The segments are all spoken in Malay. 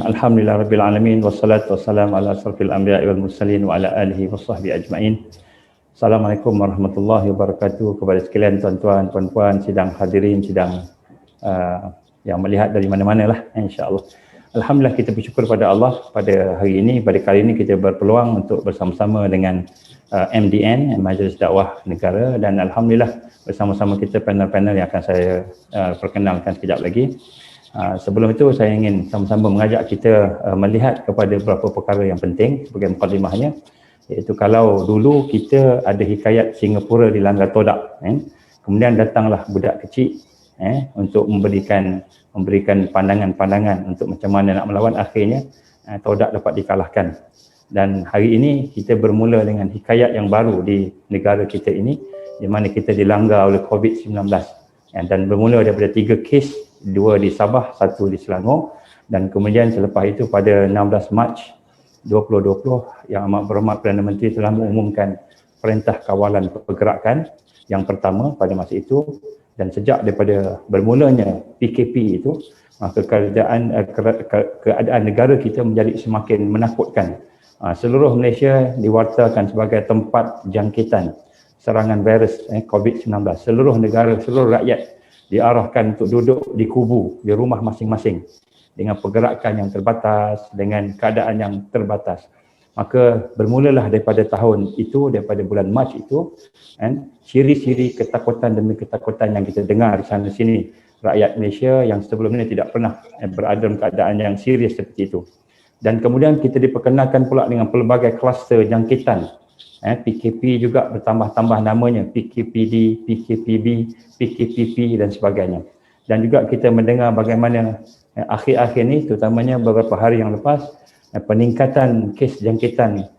Alhamdulillah Rabbil Alamin, wassalatu wassalamu ala asrafil anbiya'i wal mursalin wa ala alihi wa sahbihi ajma'in. Assalamualaikum warahmatullahi wabarakatuh kepada sekalian tuan-tuan, puan-puan, sidang hadirin, sidang yang melihat dari mana-mana lah, insya-Allah. Alhamdulillah, kita bersyukur pada Allah pada hari ini, pada kali ini kita berpeluang untuk bersama-sama dengan MDN, Majlis Dakwah Negara, dan alhamdulillah bersama-sama kita panel-panel yang akan saya perkenalkan sekejap lagi. Sebelum itu saya ingin sama-sama mengajak kita melihat kepada beberapa perkara yang penting sebagai mukadimahnya, iaitu kalau dulu kita ada hikayat Singapura dilanggar todak, kemudian datanglah budak kecil untuk memberikan pandangan-pandangan untuk macam mana nak melawan, akhirnya todak dapat dikalahkan. Dan hari ini kita bermula dengan hikayat yang baru di negara kita ini, di mana kita dilanggar oleh COVID-19, dan bermula daripada 3 kes, 2 di Sabah, 1 di Selangor, dan kemudian selepas itu pada 16 Mac 2020 Yang Amat Berhormat Perdana Menteri telah mengumumkan Perintah Kawalan Pergerakan yang pertama pada masa itu, dan sejak daripada bermulanya PKP itu, maka keadaan negara kita menjadi semakin menakutkan. Seluruh Malaysia diwartakan sebagai tempat jangkitan serangan virus COVID-19. Seluruh negara, seluruh rakyat diarahkan untuk duduk di kubu, di rumah masing-masing dengan pergerakan yang terbatas, dengan keadaan yang terbatas. Maka bermulalah daripada tahun itu, daripada bulan Mac itu, ciri-ciri ketakutan demi ketakutan yang kita dengar di sana sini, rakyat Malaysia yang sebelum ini tidak pernah berada dalam keadaan yang serius seperti itu. Dan kemudian kita diperkenalkan pula dengan pelbagai kluster jangkitan. PKP juga bertambah-tambah namanya, PKPD, PKPB, PKPP dan sebagainya. Dan juga kita mendengar bagaimana akhir-akhir ini, terutamanya beberapa hari yang lepas, peningkatan kes jangkitan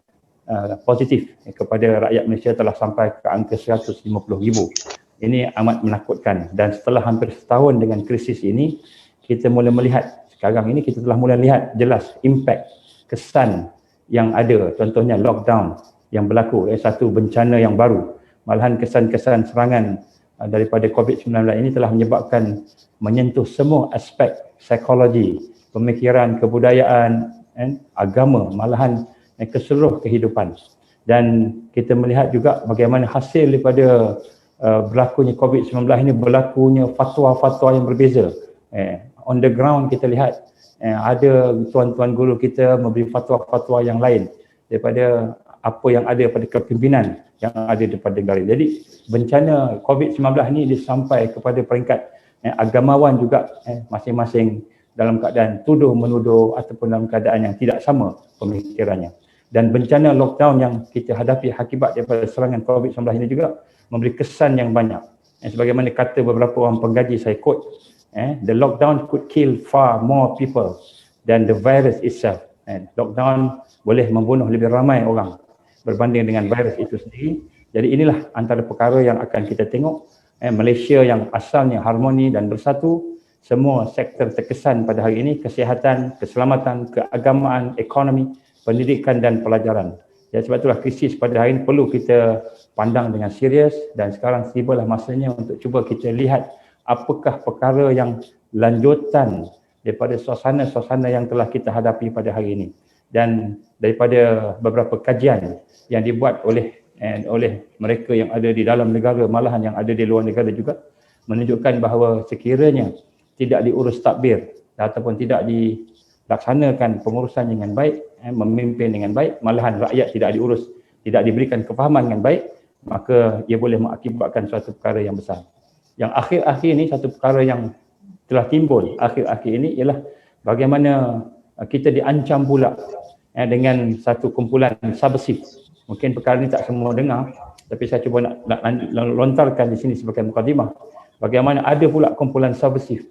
positif kepada rakyat Malaysia telah sampai ke angka 150,000. Ini amat menakutkan, dan setelah hampir setahun dengan krisis ini, kita mula melihat, sekarang ini kita telah mula lihat jelas impak, kesan yang ada, contohnya lockdown yang berlaku, satu bencana yang baru. Malahan kesan-kesan serangan daripada COVID-19 ini telah menyebabkan menyentuh semua aspek psikologi, pemikiran, kebudayaan, agama, malahan ke seluruh kehidupan. Dan kita melihat juga bagaimana hasil daripada berlakunya COVID-19 ini, berlakunya fatwa-fatwa yang berbeza. On the ground kita lihat ada tuan-tuan guru kita memberi fatwa-fatwa yang lain daripada apa yang ada pada kepimpinan yang ada daripada negara. Jadi bencana COVID-19 ini sampai kepada peringkat agamawan juga masing-masing dalam keadaan tuduh-menuduh ataupun dalam keadaan yang tidak sama pemikirannya. Dan bencana lockdown yang kita hadapi akibat daripada serangan COVID-19 ini juga memberi kesan yang banyak. Sebagaimana kata beberapa orang penggaji, saya quote, the lockdown could kill far more people than the virus itself. Lockdown boleh membunuh lebih ramai orang berbanding dengan virus itu sendiri. Jadi inilah antara perkara yang akan kita tengok. Malaysia yang asalnya harmoni dan bersatu, semua sektor terkesan pada hari ini, kesihatan, keselamatan, keagamaan, ekonomi, pendidikan dan pelajaran. Jadi sebab itulah krisis pada hari ini perlu kita pandang dengan serius, dan sekarang tibalah masanya untuk cuba kita lihat apakah perkara yang lanjutan daripada suasana-suasana yang telah kita hadapi pada hari ini. Dan daripada beberapa kajian yang dibuat oleh mereka yang ada di dalam negara, malahan yang ada di luar negara juga, menunjukkan bahawa sekiranya tidak diurus tadbir ataupun tidak dilaksanakan pengurusan dengan baik, memimpin dengan baik, malahan rakyat tidak diurus, tidak diberikan kefahaman dengan baik, maka ia boleh mengakibatkan suatu perkara yang besar. Yang akhir-akhir ini, satu perkara yang telah timbul akhir-akhir ini ialah bagaimana kita diancam pula dengan satu kumpulan subversif. Mungkin perkara ini tak semua dengar, tapi saya cuba nak lontarkan di sini sebagai mukadimah. Bagaimana ada pula kumpulan subversif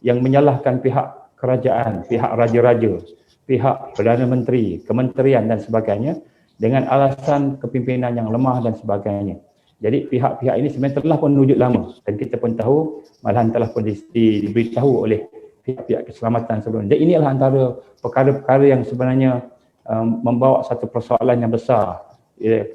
yang menyalahkan pihak kerajaan, pihak raja-raja, pihak Perdana Menteri, kementerian dan sebagainya dengan alasan kepimpinan yang lemah dan sebagainya. Jadi pihak-pihak ini sebenarnya telah pun wujud lama, dan kita pun tahu, malahan telah pun diberitahu oleh pihak-pihak keselamatan sebelumnya. Jadi inilah antara perkara-perkara yang sebenarnya membawa satu persoalan yang besar.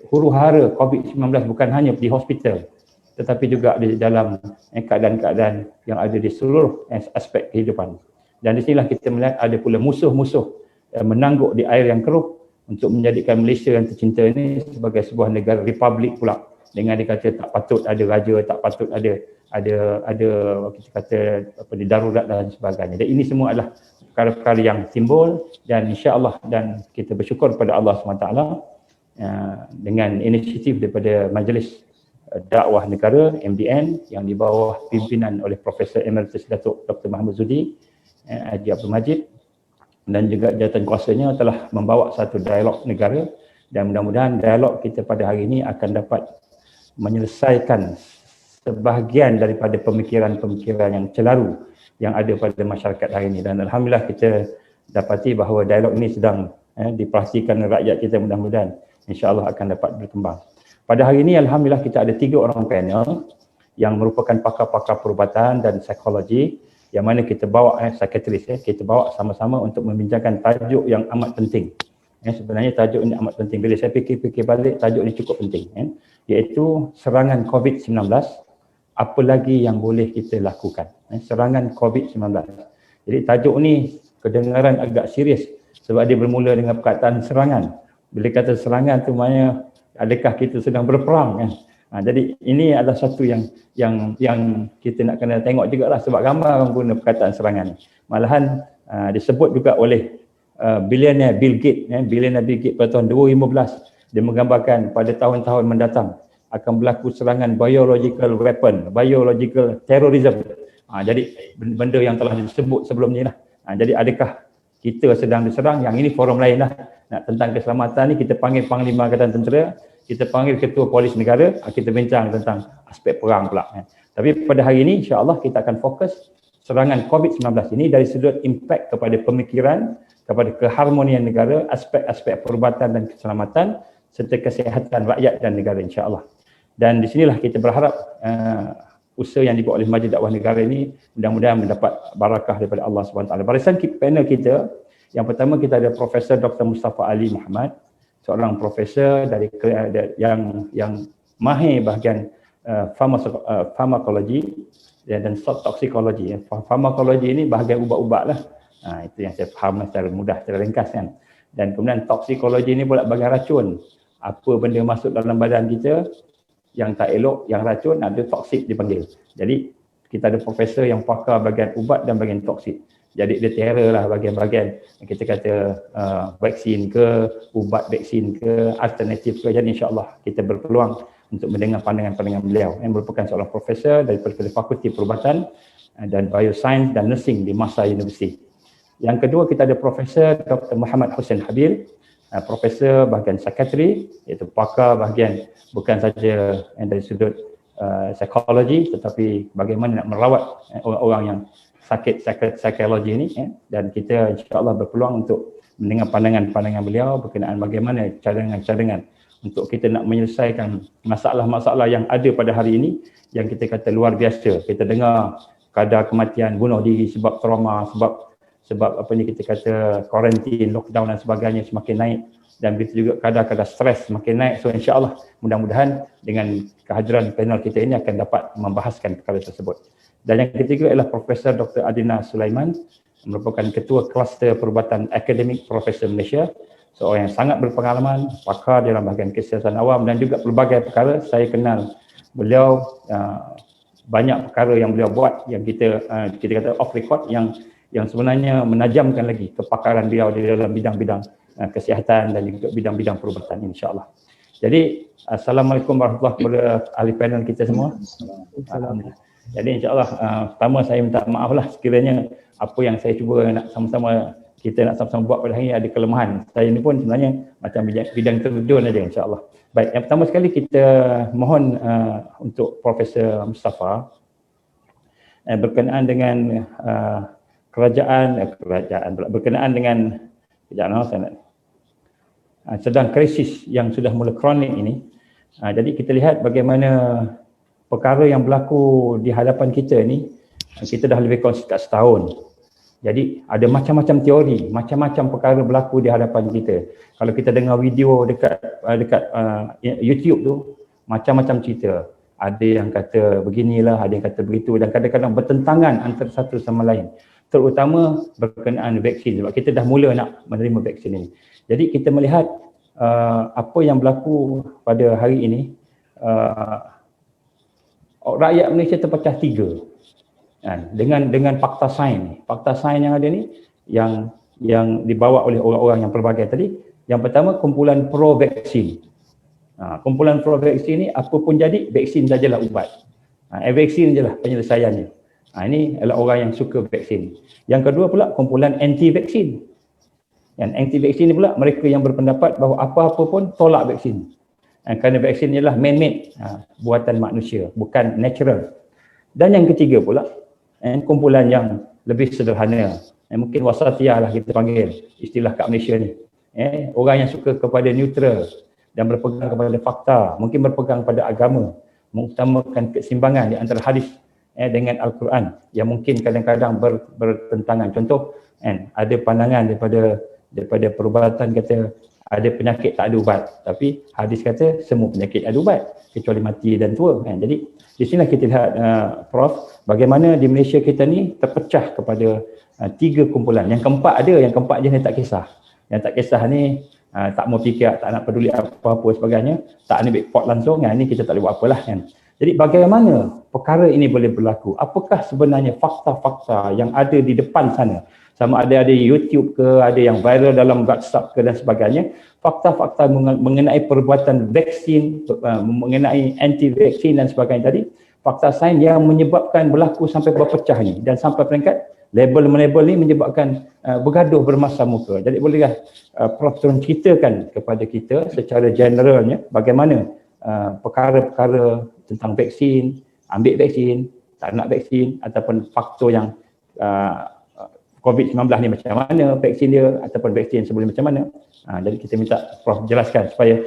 Huru-hara COVID-19 bukan hanya di hospital, tetapi juga di dalam keadaan-keadaan yang ada di seluruh aspek kehidupan. Dan di sinilah kita melihat ada pula musuh-musuh menangguk di air yang keruh untuk menjadikan Malaysia yang tercinta ini sebagai sebuah negara republik pula, dengan dikata tak patut ada raja, tak patut ada kita kata darurat dan sebagainya. Dan ini semua adalah perkara-perkara yang timbul, dan insya-Allah dan kita bersyukur kepada Allah SWT dengan inisiatif daripada Majlis Dakwah Negara MDN yang di bawah pimpinan oleh Profesor Emeritus Datuk Dr. Muhammad Zudi Haji Abdul Majid, dan juga jawatan kuasanya telah membawa satu dialog negara, dan mudah-mudahan dialog kita pada hari ini akan dapat menyelesaikan sebahagian daripada pemikiran-pemikiran yang celaru yang ada pada masyarakat hari ini. Dan alhamdulillah kita dapati bahawa dialog ini sedang diperhatikan rakyat kita, mudah-mudahan insya-Allah akan dapat berkembang. Pada hari ini alhamdulillah kita ada 3 orang panel yang merupakan pakar-pakar perubatan dan psikologi, yang mana kita bawa psikiatris kita bawa sama-sama untuk membincangkan tajuk yang amat penting. Sebenarnya tajuk ini amat penting. Bila saya fikir-fikir balik, tajuk ini cukup penting, iaitu serangan COVID-19, apa lagi yang boleh kita lakukan. Serangan COVID-19. Jadi tajuk ni kedengaran agak serius sebab dia bermula dengan perkataan serangan. Bila kata serangan tu maknanya adakah kita sedang berperang, kan? Jadi ini adalah satu yang kita nak kena tengok jugalah, sebab ramai orang guna perkataan serangan. Malahan disebut juga oleh billionaire Bill Gates, pada tahun 2015 dia menggambarkan pada tahun-tahun mendatang akan berlaku serangan biological weapon, biological terrorism. Jadi benda yang telah disebut sebelum ni lah. Jadi adakah kita sedang diserang? Yang ini forum lain lah. Tentang keselamatan ni kita panggil Panglima Angkatan Tentera, kita panggil Ketua Polis Negara, kita bincang tentang aspek perang pula. Tapi pada hari ini insya-Allah kita akan fokus serangan COVID-19 ini dari sudut impak kepada pemikiran, kepada keharmonian negara, aspek-aspek perubatan dan keselamatan serta kesihatan rakyat dan negara insya-Allah. Dan di sinilah kita berharap usaha yang dibuat oleh Majlis Dakwah Negara ini mudah-mudahan mendapat barakah daripada Allah SWT. Barisan panel kita, yang pertama kita ada Profesor Dr. Mustafa Ali Muhammad, seorang profesor dari yang mahir bahagian farmakologi dan toksikologi. Farmakologi ini bahagian ubat-ubat lah. Itu yang saya faham secara mudah, secara ringkas kan. Dan kemudian toksikologi ini pula bahagian racun. Apa benda masuk dalam badan kita yang tak elok, yang racun, ada toksik dipanggil. Jadi kita ada profesor yang pakar bahagian ubat dan bahagian toksik. Jadi dia terror lah bahagian-bahagian kita kata vaksin ke, ubat vaksin ke, alternatif ke. Jadi insya-Allah kita berpeluang untuk mendengar pandangan-pandangan beliau yang merupakan seorang profesor daripada Fakulti Perubatan dan Bioscience dan Nursing di Masa University. Yang kedua kita ada Profesor Dr. Muhammad Hussein Habir, profesor bahagian psikiatri, iaitu pakar bahagian bukan saja dari sudut psikologi, tetapi bagaimana nak merawat orang yang sakit psikologi ini, dan kita insya-Allah berpeluang untuk mendengar pandangan-pandangan beliau berkenaan bagaimana cadangan-cadangan untuk kita nak menyelesaikan masalah-masalah yang ada pada hari ini yang kita kata luar biasa. Kita dengar kadar kematian bunuh diri sebab trauma, sebab apa ni kita kata kuarantin, lockdown dan sebagainya semakin naik, dan begitu juga kadar-kadar stres semakin naik. So insya-Allah mudah-mudahan dengan kehadiran panel kita ini akan dapat membahaskan perkara tersebut. Dan yang ketiga adalah Profesor Dr. Adina Sulaiman, merupakan Ketua Kluster Perubatan Akademik Profesor Malaysia, seorang yang sangat berpengalaman, pakar dalam bahagian kesihatan awam dan juga pelbagai perkara. Saya kenal beliau, banyak perkara yang beliau buat yang kita kata off record yang sebenarnya menajamkan lagi kepakaran beliau di dalam bidang-bidang kesihatan dan juga bidang-bidang perubatan insya-Allah. Jadi assalamualaikum warahmatullahi wabarakatuh kepada ahli panel kita semua. Alhamdulillah. Jadi insya-Allah pertama saya minta maaf lah sekiranya apa yang saya cuba nak sama-sama buat pada hari ini ada kelemahan. Saya ni pun sebenarnya macam bidang terjun aja insya-Allah. Baik, yang pertama sekali kita mohon untuk Profesor Mustafa berkenaan dengan berkenaan dengan sedang krisis yang sudah mula kronik ini. Jadi kita lihat bagaimana perkara yang berlaku di hadapan kita ni, kita dah lebih kurang sekitar setahun. Jadi ada macam-macam teori, macam-macam perkara berlaku di hadapan kita. Kalau kita dengar video dekat YouTube tu, macam-macam cerita. Ada yang kata beginilah, ada yang kata begitu dan kadang-kadang bertentangan antara satu sama lain. Terutama berkenaan vaksin sebab kita dah mula nak menerima vaksin ini. Jadi kita melihat apa yang berlaku pada hari ini, rakyat Malaysia terpecah tiga. Dengan fakta sains. Fakta sains yang ada ni yang dibawa oleh orang-orang yang pelbagai tadi. Yang pertama, kumpulan pro vaksin. Kumpulan pro vaksin ni apa pun jadi, vaksin sajalah ubat. Vaksin sajalah penyelesaiannya. Ini adalah orang yang suka vaksin. Yang kedua pula kumpulan anti vaksin. Yang anti vaksin ni pula mereka yang berpendapat bahawa apa-apa pun tolak vaksin. Kerana vaksin ialah man-made, buatan manusia, bukan natural. Dan yang ketiga pula kumpulan yang lebih sederhana, mungkin wasatiyah lah kita panggil istilah kat Malaysia ni. Orang yang suka kepada neutral dan berpegang kepada fakta, mungkin berpegang pada agama, mengutamakan keseimbangan di antara hadis dengan Al-Quran yang mungkin kadang-kadang bertentangan. Contoh, ada pandangan daripada perubatan kata ada penyakit tak ada ubat, tapi hadis kata semua penyakit ada ubat kecuali mati dan tua. Jadi di sini kita lihat Prof, bagaimana di Malaysia kita ni terpecah kepada tiga kumpulan. Yang keempat ada, yang keempat jenis tak kisah. Yang tak kisah ni tak mau fikir, tak nak peduli apa-apa sebagainya, tak ambil pot langsung, ni kita tak boleh buat apalah kan. Jadi bagaimana perkara ini boleh berlaku? Apakah sebenarnya fakta-fakta yang ada di depan sana? Sama ada YouTube ke, ada yang viral dalam WhatsApp ke dan sebagainya. Fakta-fakta mengenai perbuatan vaksin, mengenai anti vaksin dan sebagainya tadi. Fakta sains yang menyebabkan berlaku sampai berpecah ni dan sampai peringkat label-label ni menyebabkan bergaduh bermasa muka. Jadi bolehkah Prof tolong ceritakan kepada kita secara generalnya bagaimana perkara-perkara tentang vaksin, ambil vaksin, tak nak vaksin ataupun faktor yang COVID-19 ni macam mana vaksin dia ataupun vaksin sebelum macam mana. Jadi kita minta Prof jelaskan supaya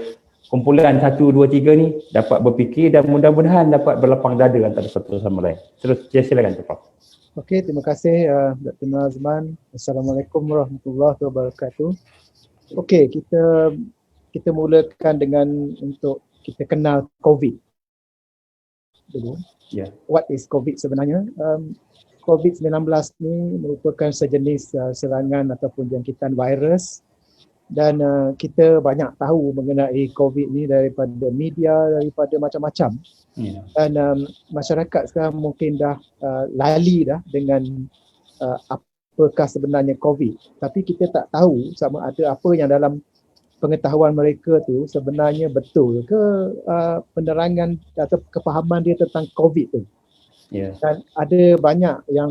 kumpulan 1, 2, 3 ni dapat berfikir dan mudah-mudahan dapat berlapang dada antara satu sama lain. Terus silakan Prof. Okey, terima kasih Dr. Nazman. Assalamualaikum warahmatullahi wabarakatuh. Okey, kita mulakan dengan untuk kita kenal COVID dulu. What is COVID sebenarnya? COVID-19 ni merupakan sejenis serangan ataupun jangkitan virus dan kita banyak tahu mengenai COVID ni daripada media, daripada macam-macam. Dan masyarakat sekarang mungkin dah lali dah dengan apakah sebenarnya COVID. Tapi kita tak tahu sama ada apa yang dalam pengetahuan mereka tu sebenarnya betul ke penerangan atau kefahaman dia tentang COVID tu. Dan ada banyak yang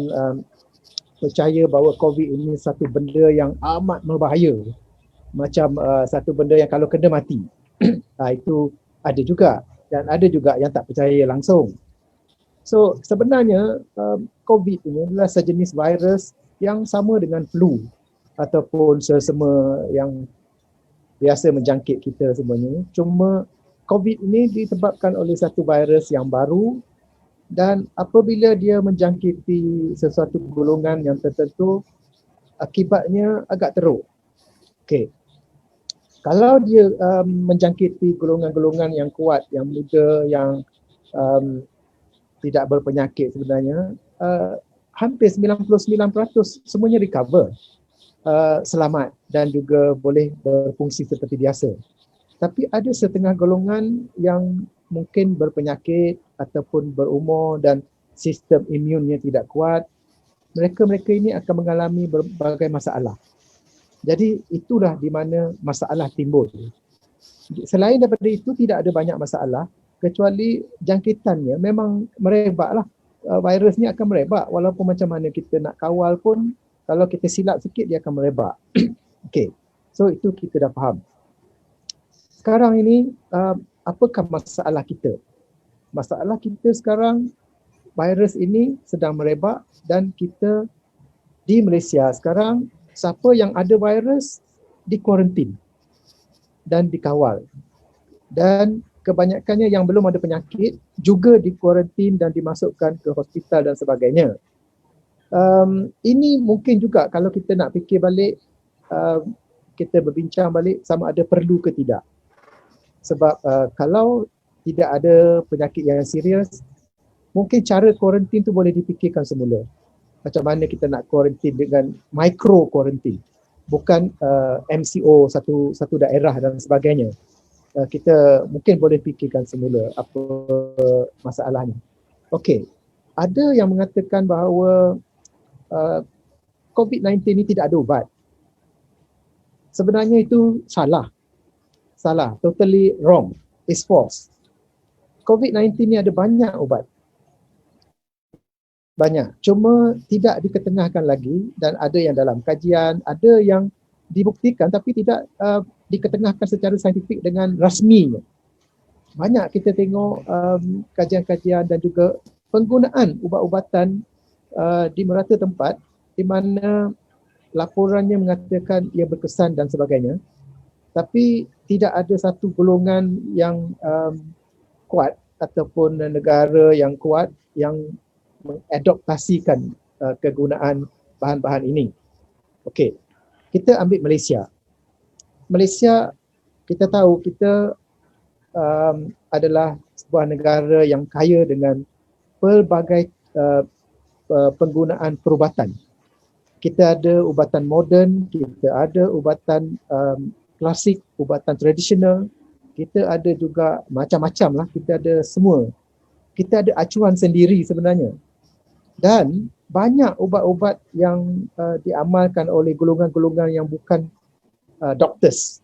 percaya bahawa COVID ini satu benda yang amat berbahaya. Macam satu benda yang kalau kena mati. Itu ada juga. Dan ada juga yang tak percaya langsung. So sebenarnya COVID ini adalah sejenis virus yang sama dengan flu ataupun sesama yang biasa menjangkit kita semuanya. Cuma COVID ini disebabkan oleh satu virus yang baru dan apabila dia menjangkiti sesuatu golongan yang tertentu, akibatnya agak teruk. Okey. Kalau dia menjangkiti golongan-golongan yang kuat, yang muda, yang tidak berpenyakit sebenarnya, hampir 99% semuanya recover, selamat dan juga boleh berfungsi seperti biasa. Tapi ada setengah golongan yang mungkin berpenyakit ataupun berumur dan sistem imunnya tidak kuat. Mereka-mereka ini akan mengalami berbagai masalah. Jadi itulah di mana masalah timbul. Selain daripada itu tidak ada banyak masalah kecuali jangkitannya memang merebak lah. Virus ni akan merebak walaupun macam mana kita nak kawal pun kalau kita silap sikit dia akan merebak. Okey. So itu kita dah faham. Sekarang ini apakah masalah kita? Masalah kita sekarang virus ini sedang merebak dan kita di Malaysia sekarang siapa yang ada virus dikuarantin dan dikawal. Dan kebanyakannya yang belum ada penyakit juga dikuarantin dan dimasukkan ke hospital dan sebagainya. Ini mungkin juga kalau kita nak fikir balik, kita berbincang balik sama ada perlu ke tidak. Sebab kalau tidak ada penyakit yang serius, mungkin cara kuarantin tu boleh dipikirkan semula. Macam mana kita nak kuarantin dengan micro kuarantin, bukan MCO satu daerah dan sebagainya. Kita mungkin boleh fikirkan semula apa masalahnya. Okey, ada yang mengatakan bahawa COVID-19 ini tidak ada ubat. Sebenarnya itu salah, totally wrong, it's false. COVID-19 ini ada banyak ubat. Banyak, cuma tidak diketengahkan lagi dan ada yang dalam kajian, ada yang dibuktikan tapi tidak diketengahkan secara saintifik dengan rasminya. Banyak kita tengok kajian-kajian dan juga penggunaan ubat-ubatan di merata tempat di mana laporannya mengatakan ia berkesan dan sebagainya, tapi tidak ada satu golongan yang kuat ataupun negara yang kuat yang mengadoptasikan kegunaan bahan-bahan ini. Okey, kita ambil Malaysia. Malaysia, kita tahu kita adalah sebuah negara yang kaya dengan pelbagai penggunaan perubatan. Kita ada ubatan moden, kita ada ubatan klasik, ubatan tradisional, kita ada juga macam-macam lah, kita ada semua. Kita ada acuan sendiri sebenarnya. Dan banyak ubat-ubat yang diamalkan oleh golongan-golongan yang bukan doctors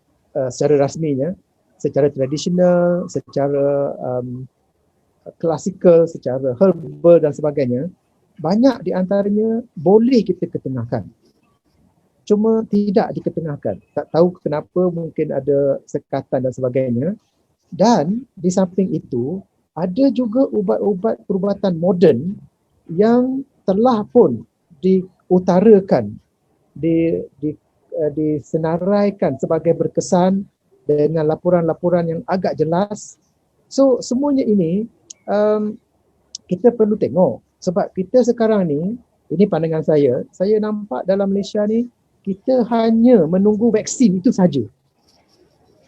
secara rasminya, secara tradisional, secara klasikal, secara herbal dan sebagainya. Banyak di antaranya boleh kita ketengahkan. Cuma tidak diketengahkan. Tak tahu kenapa, mungkin ada sekatan dan sebagainya. Dan di samping itu, ada juga ubat-ubat perubatan moden yang telah pun diutarakan, disenaraikan sebagai berkesan dengan laporan-laporan yang agak jelas. So semuanya ini kita perlu tengok, sebab kita sekarang ni, ini pandangan saya nampak dalam Malaysia ni kita hanya menunggu vaksin itu saja.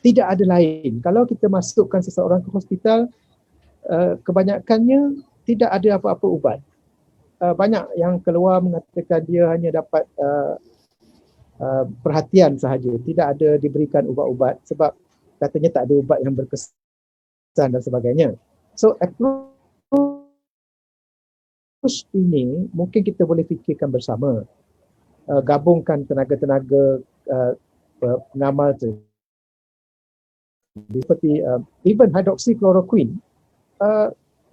Tidak ada lain. Kalau kita masukkan seseorang ke hospital, kebanyakannya tidak ada apa-apa ubat. Banyak yang keluar mengatakan dia hanya dapat perhatian sahaja, tidak ada diberikan ubat-ubat sebab katanya tak ada ubat yang berkesan dan sebagainya. So approach ini mungkin kita boleh fikirkan bersama, gabungkan tenaga-tenaga pengamal tu, seperti even hydroxychloroquine,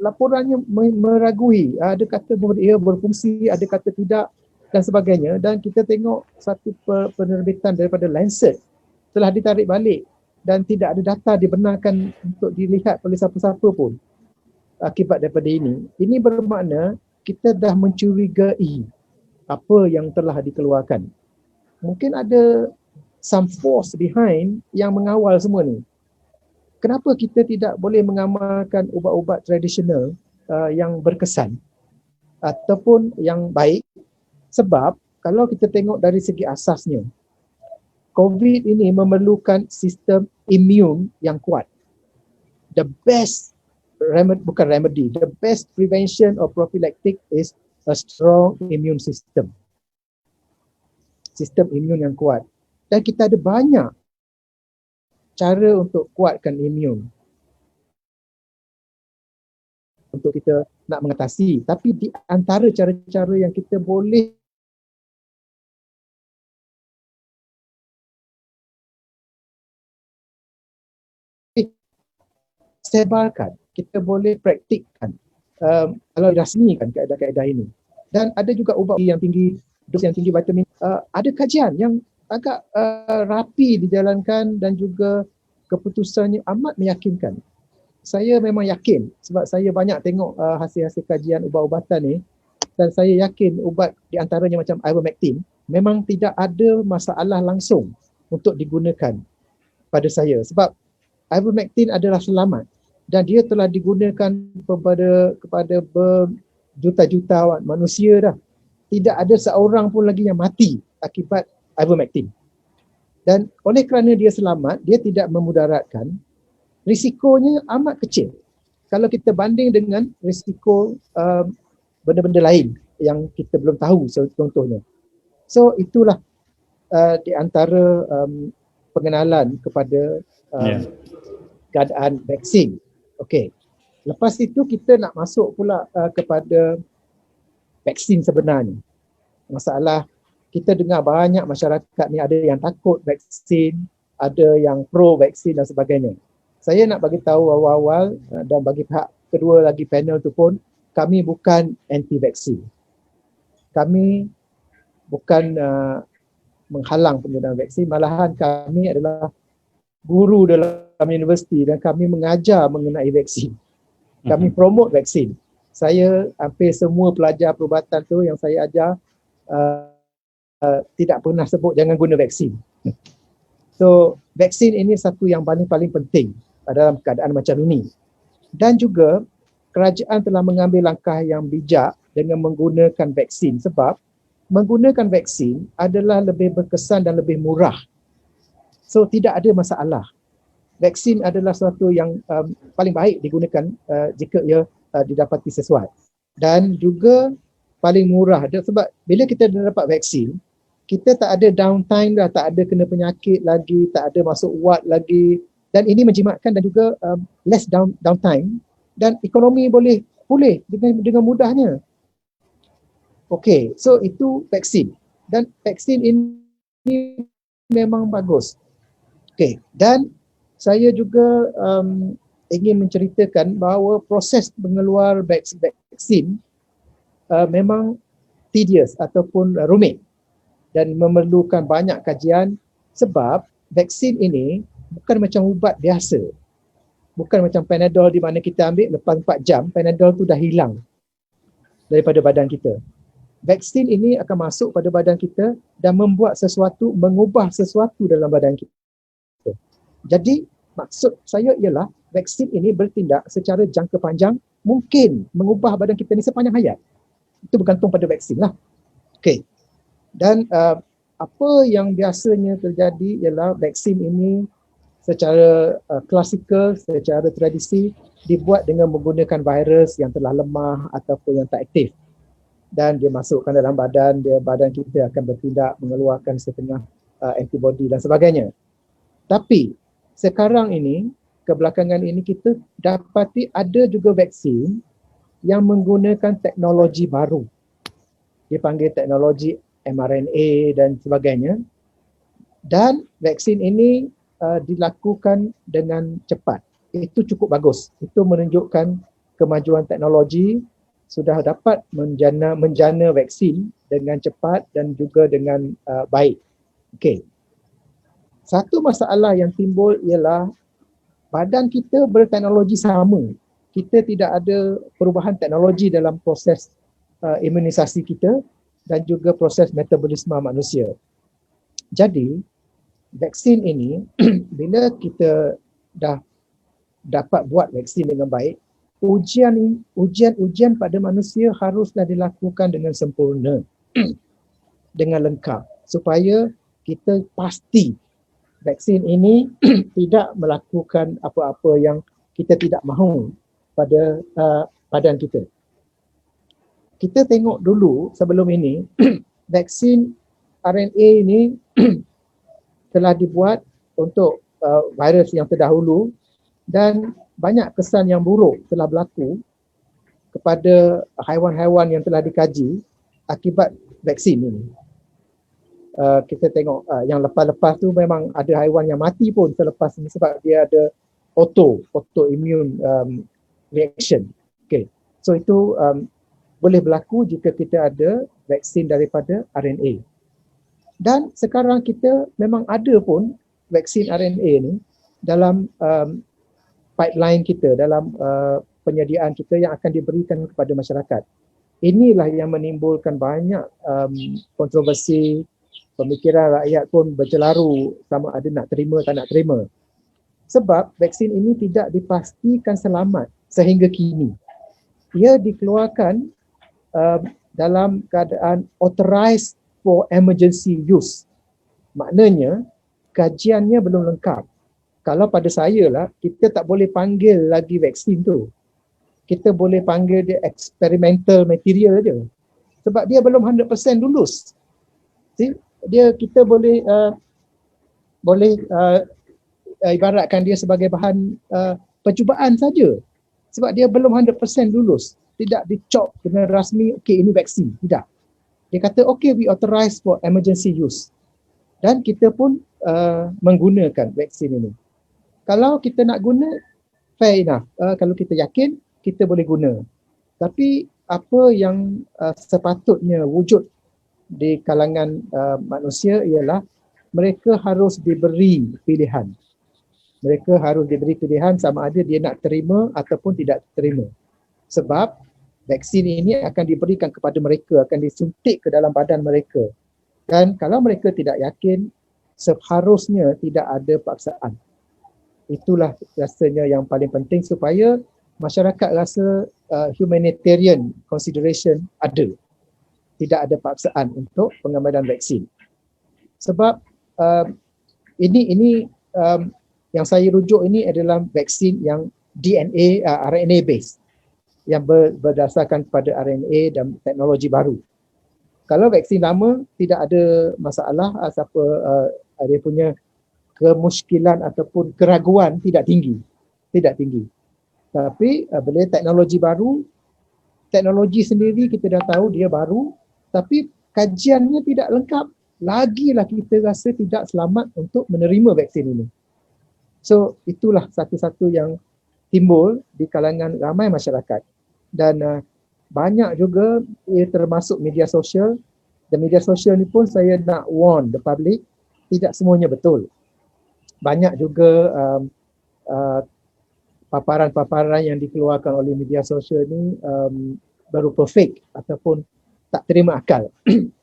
laporannya meragui, ada kata ia berfungsi, ada kata tidak dan sebagainya, dan kita tengok satu penerbitan daripada Lancet telah ditarik balik dan tidak ada data dibenarkan untuk dilihat oleh siapa-siapa pun akibat daripada ini. Ini bermakna kita dah mencurigai apa yang telah dikeluarkan. Mungkin ada some force behind yang mengawal semua ni. Kenapa kita tidak boleh mengamalkan ubat-ubat tradisional yang berkesan ataupun yang baik? Sebab kalau kita tengok dari segi asasnya, COVID ini memerlukan sistem imun yang kuat. The best remedy, the best prevention or prophylactic is a strong immune system. Sistem imun yang kuat. Dan kita ada banyak cara untuk kuatkan imun untuk kita nak mengatasi. Tapi di antara cara-cara yang kita boleh sebarkan, kita boleh praktikkan kalau rasmikan kaedah-kaedah ini. Dan ada juga ubat yang tinggi, dos yang tinggi vitamin. Ada kajian yang agak rapi dijalankan dan juga keputusannya amat meyakinkan. Saya memang yakin sebab saya banyak tengok hasil-hasil kajian ubat-ubatan ni, dan saya yakin ubat di antaranya macam ivermectin memang tidak ada masalah langsung untuk digunakan pada saya, sebab ivermectin adalah selamat dan dia telah digunakan kepada berjuta-juta manusia dah. Tidak ada seorang pun lagi yang mati akibat ivermectin. Dan oleh kerana dia selamat, dia tidak memudaratkan, risikonya amat kecil kalau kita banding dengan risiko benda-benda lain yang kita belum tahu contohnya. So itulah di antara pengenalan kepada keadaan vaksin. Okey. Lepas itu kita nak masuk pula kepada vaksin sebenarnya. Masalah kita dengar banyak masyarakat ni ada yang takut vaksin, ada yang pro vaksin dan sebagainya. Saya nak bagi tahu awal-awal dan bagi pihak kedua lagi panel tu pun, kami bukan anti vaksin. Kami bukan menghalang penggunaan vaksin, malahan kami adalah guru dalam universiti dan kami mengajar mengenai vaksin. Kami promote vaksin. Saya hampir semua pelajar perubatan tu yang saya ajar tidak pernah sebut jangan guna vaksin. So vaksin ini satu yang paling penting dalam keadaan macam ini. Dan juga kerajaan telah mengambil langkah yang bijak dengan menggunakan vaksin sebab menggunakan vaksin adalah lebih berkesan dan lebih murah. So tidak ada masalah. Vaksin adalah sesuatu yang paling baik digunakan jika ia didapati sesuai. Dan juga paling murah. Sebab bila kita dah dapat vaksin, kita tak ada downtime dah, tak ada kena penyakit lagi, tak ada masuk ward lagi. Dan ini menjimatkan dan juga less downtime dan ekonomi boleh pulih dengan mudahnya. Okey, so itu vaksin. Dan vaksin ini memang bagus. Okey, dan saya juga ingin menceritakan bahawa proses mengeluar vaksin memang tedious ataupun rumit dan memerlukan banyak kajian sebab vaksin ini bukan macam ubat biasa. Bukan macam Panadol di mana kita ambil lepas 4 jam, Panadol tu dah hilang daripada badan kita. Vaksin ini akan masuk pada badan kita dan membuat sesuatu, mengubah sesuatu dalam badan kita. Jadi maksud saya ialah vaksin ini bertindak secara jangka panjang mungkin mengubah badan kita ni sepanjang hayat. Itu bergantung pada vaksin lah. Okey. Dan apa yang biasanya terjadi ialah vaksin ini secara klasikal, secara tradisi dibuat dengan menggunakan virus yang telah lemah ataupun yang tak aktif. Dan dia masukkan dalam badan, badan kita akan bertindak mengeluarkan setengah antibody dan sebagainya. Tapi sekarang ini, kebelakangan ini kita dapati ada juga vaksin yang menggunakan teknologi baru. Dipanggil teknologi mRNA dan sebagainya. Dan vaksin ini dilakukan dengan cepat. Itu cukup bagus. Itu menunjukkan kemajuan teknologi sudah dapat menjana vaksin dengan cepat dan juga dengan baik. Okey. Satu masalah yang timbul ialah badan kita berteknologi sama. Kita tidak ada perubahan teknologi dalam proses imunisasi kita dan juga proses metabolisme manusia. Jadi, vaksin ini bila kita dah dapat buat vaksin dengan baik, ujian pada manusia haruslah dilakukan dengan sempurna, dengan lengkap supaya kita pasti vaksin ini tidak melakukan apa-apa yang kita tidak mahu pada badan kita. Kita tengok dulu sebelum ini, vaksin RNA ini telah dibuat untuk virus yang terdahulu dan banyak kesan yang buruk telah berlaku kepada haiwan-haiwan yang telah dikaji akibat vaksin ini. Kita tengok yang lepas-lepas tu memang ada haiwan yang mati pun selepas ini sebab dia ada autoimmune reaction. Okay. So itu boleh berlaku jika kita ada vaksin daripada RNA. Dan sekarang kita memang ada pun vaksin RNA ni dalam pipeline kita, dalam penyediaan kita yang akan diberikan kepada masyarakat. Inilah yang menimbulkan banyak kontroversi, pemikiran rakyat pun bercelaru sama ada nak terima tak nak terima. Sebab vaksin ini tidak dipastikan selamat sehingga kini. Ia dikeluarkan dalam keadaan authorized for emergency use. Maknanya kajiannya belum lengkap. Kalau pada saya lah, kita tak boleh panggil lagi vaksin tu. kita boleh panggil dia experimental material je. Sebab dia belum 100% lulus. See? Kita boleh ibaratkan dia sebagai bahan percubaan saja. Sebab dia belum 100% lulus. Tidak dicop dengan rasmi, okey ini vaksin. Tidak. Dia kata okey we authorize for emergency use. Dan kita pun menggunakan vaksin ini. Kalau kita nak guna, fair enough. Kalau kita yakin, kita boleh guna. Tapi apa yang sepatutnya wujud di kalangan manusia ialah mereka harus diberi pilihan. Mereka harus diberi pilihan sama ada dia nak terima ataupun tidak terima. Sebab vaksin ini akan diberikan kepada mereka, akan disuntik ke dalam badan mereka. Dan kalau mereka tidak yakin, seharusnya tidak ada paksaan. Itulah rasanya yang paling penting supaya masyarakat rasa humanitarian consideration ada. Tidak ada paksaan untuk pengambilan vaksin. Sebab ini yang saya rujuk ini adalah vaksin yang DNA, RNA based, yang berdasarkan pada RNA dan teknologi baru. Kalau vaksin lama tidak ada masalah, siapa dia punya kemuskilan ataupun keraguan tidak tinggi. Tapi bila teknologi baru, teknologi sendiri kita dah tahu dia baru, tapi kajiannya tidak lengkap, lagilah kita rasa tidak selamat untuk menerima vaksin ini. So itulah satu-satu yang timbul di kalangan ramai masyarakat. Dan banyak juga termasuk media sosial. Dan media sosial ni pun saya nak warn the public, tidak semuanya betul. Banyak juga paparan-paparan yang dikeluarkan oleh media sosial ni berupa fake ataupun tak terima akal.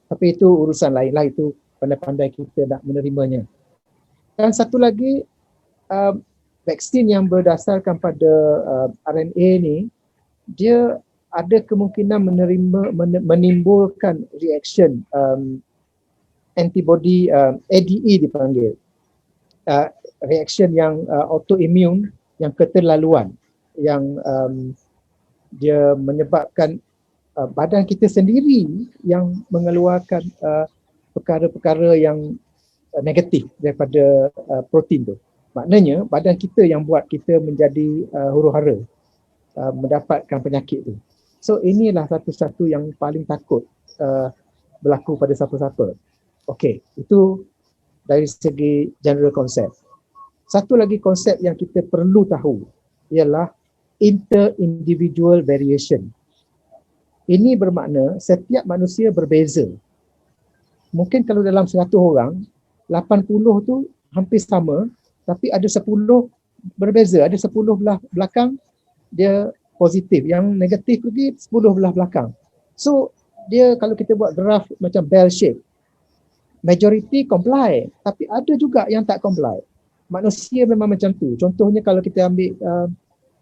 Tapi itu urusan lain lah, itu pandai-pandai kita nak menerimanya. Dan satu lagi, vaksin yang berdasarkan pada RNA ni, dia ada kemungkinan menimbulkan reaction antibody, ADE dipanggil. Reaction yang autoimmune, yang keterlaluan, yang dia menyebabkan badan kita sendiri yang mengeluarkan perkara-perkara yang negatif daripada protein tu. Maknanya badan kita yang buat kita menjadi huru-hara, mendapatkan penyakit tu. So inilah satu-satu yang paling takut berlaku pada siapa-siapa. Okey, itu dari segi general konsep. Satu lagi konsep yang kita perlu tahu ialah inter-individual variation. Ini bermakna setiap manusia berbeza. Mungkin kalau dalam 100 orang, 80 tu hampir sama, tapi ada 10 berbeza. Ada 10 belah belakang dia positif, yang negatif lagi 10 belah belakang. So dia kalau kita buat graf macam bell shape, majority comply, tapi ada juga yang tak comply. Manusia memang macam tu. Contohnya kalau kita ambil